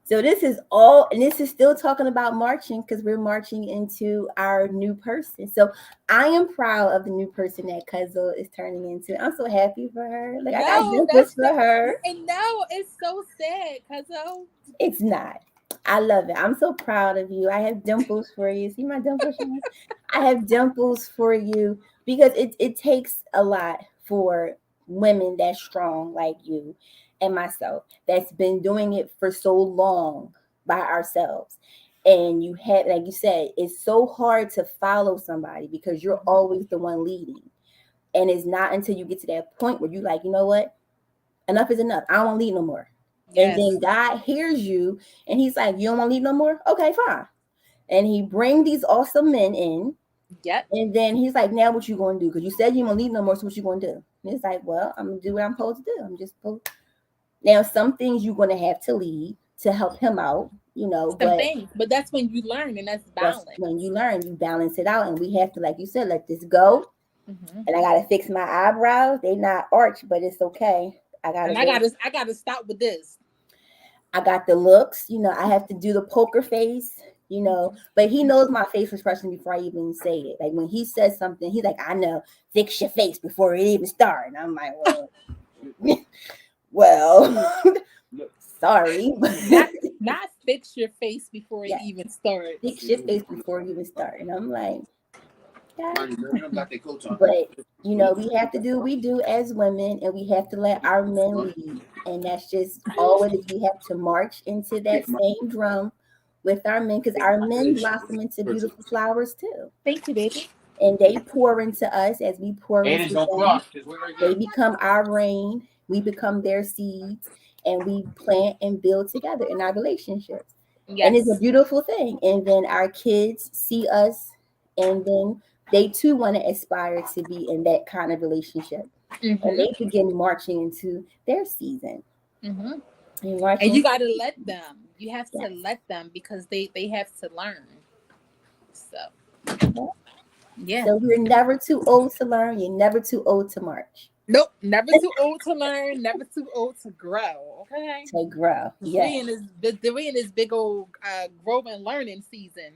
S1: So this is all, and this is still talking about marching because we're marching into our new person. So I am proud of the new person that Cuzzo is turning into. I'm so happy for her. Like, I got dimples for her.
S2: And no, it's so sad, Cuzzo.
S1: It's not. I love it. I'm so proud of you. I have dimples for you. See my dimples? I have dimples for you because it takes a lot for women that's strong like you and myself that's been doing it for so long by ourselves. And you have, like you said, it's so hard to follow somebody because you're always the one leading. And it's not until you get to that point where you're like, you know what? Enough is enough. I don't want to lead no more. Yes. And then God hears you and he's like, you don't want to lead no more? Okay, fine. And he bring these awesome men in.
S2: Yep.
S1: And then he's like, now what you going to do? Because you said you won't lead no more, so what you going to do? And it's like, well, I'm going to do what I'm supposed to do. I'm just supposed. Now, some things you're going to have to lead to help him out,
S2: but that's when you learn, and that's balance.
S1: That's when you learn, you balance it out. And we have to, like you said, let this go. Mm-hmm. And I got to fix my eyebrows. They not arched, but it's okay. I
S2: gotta stop with this.
S1: I got the looks, I have to do the poker face, but he knows my face expression before I even say it. Like when he says something, he's like, I know, fix your face before it even starts. And I'm like, well, sorry.
S2: Not fix your face before it even starts.
S1: Fix your face before it even starts. And I'm like, but we have to do what we do as women, and we have to let our men lead, and that's just always we have to march into that same drum with our men, because our men blossom into beautiful flowers too.
S2: Thank you, baby.
S1: And they pour into us as we pour into them. They become our rain, we become their seeds, and we plant and build together in our relationships. Yes. And it's a beautiful thing. And then our kids see us, and then they too want to aspire to be in that kind of relationship. Mm-hmm. And they begin marching into their season.
S2: Mm-hmm. And you got to let them. You have to let them, because they have to learn. So, yeah.
S1: So you're never too old to learn. You're never too old to march.
S2: Nope, never too old to learn, never too old to grow. Okay,
S1: to grow.
S2: we
S1: Yes.
S2: in this big old growing learning season.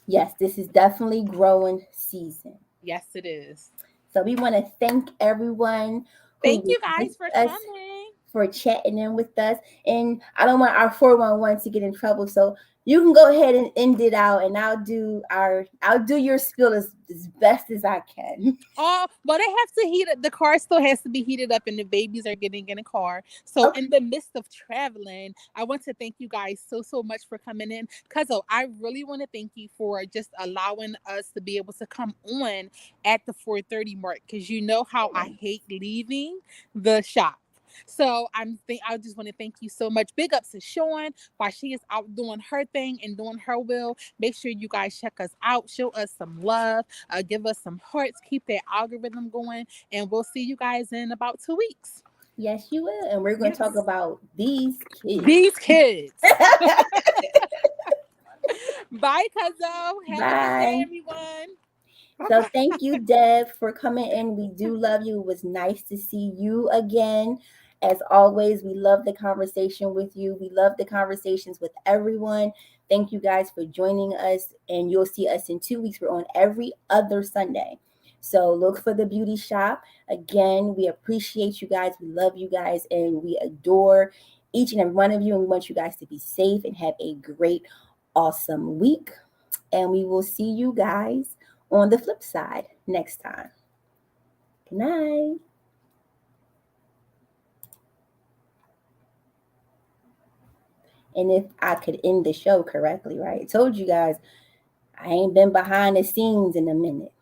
S1: Yes, this is definitely growing season.
S2: Yes, it is.
S1: So we want to thank everyone who
S2: Thank
S1: was
S2: you guys
S1: with
S2: for
S1: us
S2: coming.
S1: for chatting in with us. And I don't want our 411 to get in trouble. So you can go ahead and end it out and I'll do your spiel as best as I can.
S2: Oh, but they have to heat it. The car still has to be heated up, and the babies are getting in a car. So,
S1: Okay.
S2: in the midst of traveling, I want to thank you guys so much for coming in. Cuzzo, I really want to thank you for just allowing us to be able to come on at the 4:30 mark, because you know how I hate leaving the shop. So I just want to thank you so much. Big ups to Sean while she is out doing her thing and doing her will. Make sure you guys check us out, show us some love, give us some hearts, keep that algorithm going, and we'll see you guys in about 2 weeks.
S1: Yes, you will. And we're going to
S2: Yes.
S1: talk about these kids.
S2: These kids. Bye, Cuzzo. Have a good day,
S1: Bye.
S2: everyone.
S1: So thank you, Deb, for coming in. We do love you. It was nice to see you again. As always, we love the conversation with you. We love the conversations with everyone. Thank you guys for joining us. And you'll see us in 2 weeks. We're on every other Sunday. So look for the beauty shop. Again, we appreciate you guys. We love you guys. And we adore each and every one of you. And we want you guys to be safe and have a great, awesome week. And we will see you guys on the flip side next time. Good night. And if I could end the show correctly, right? I told you guys I ain't been behind the scenes in a minute.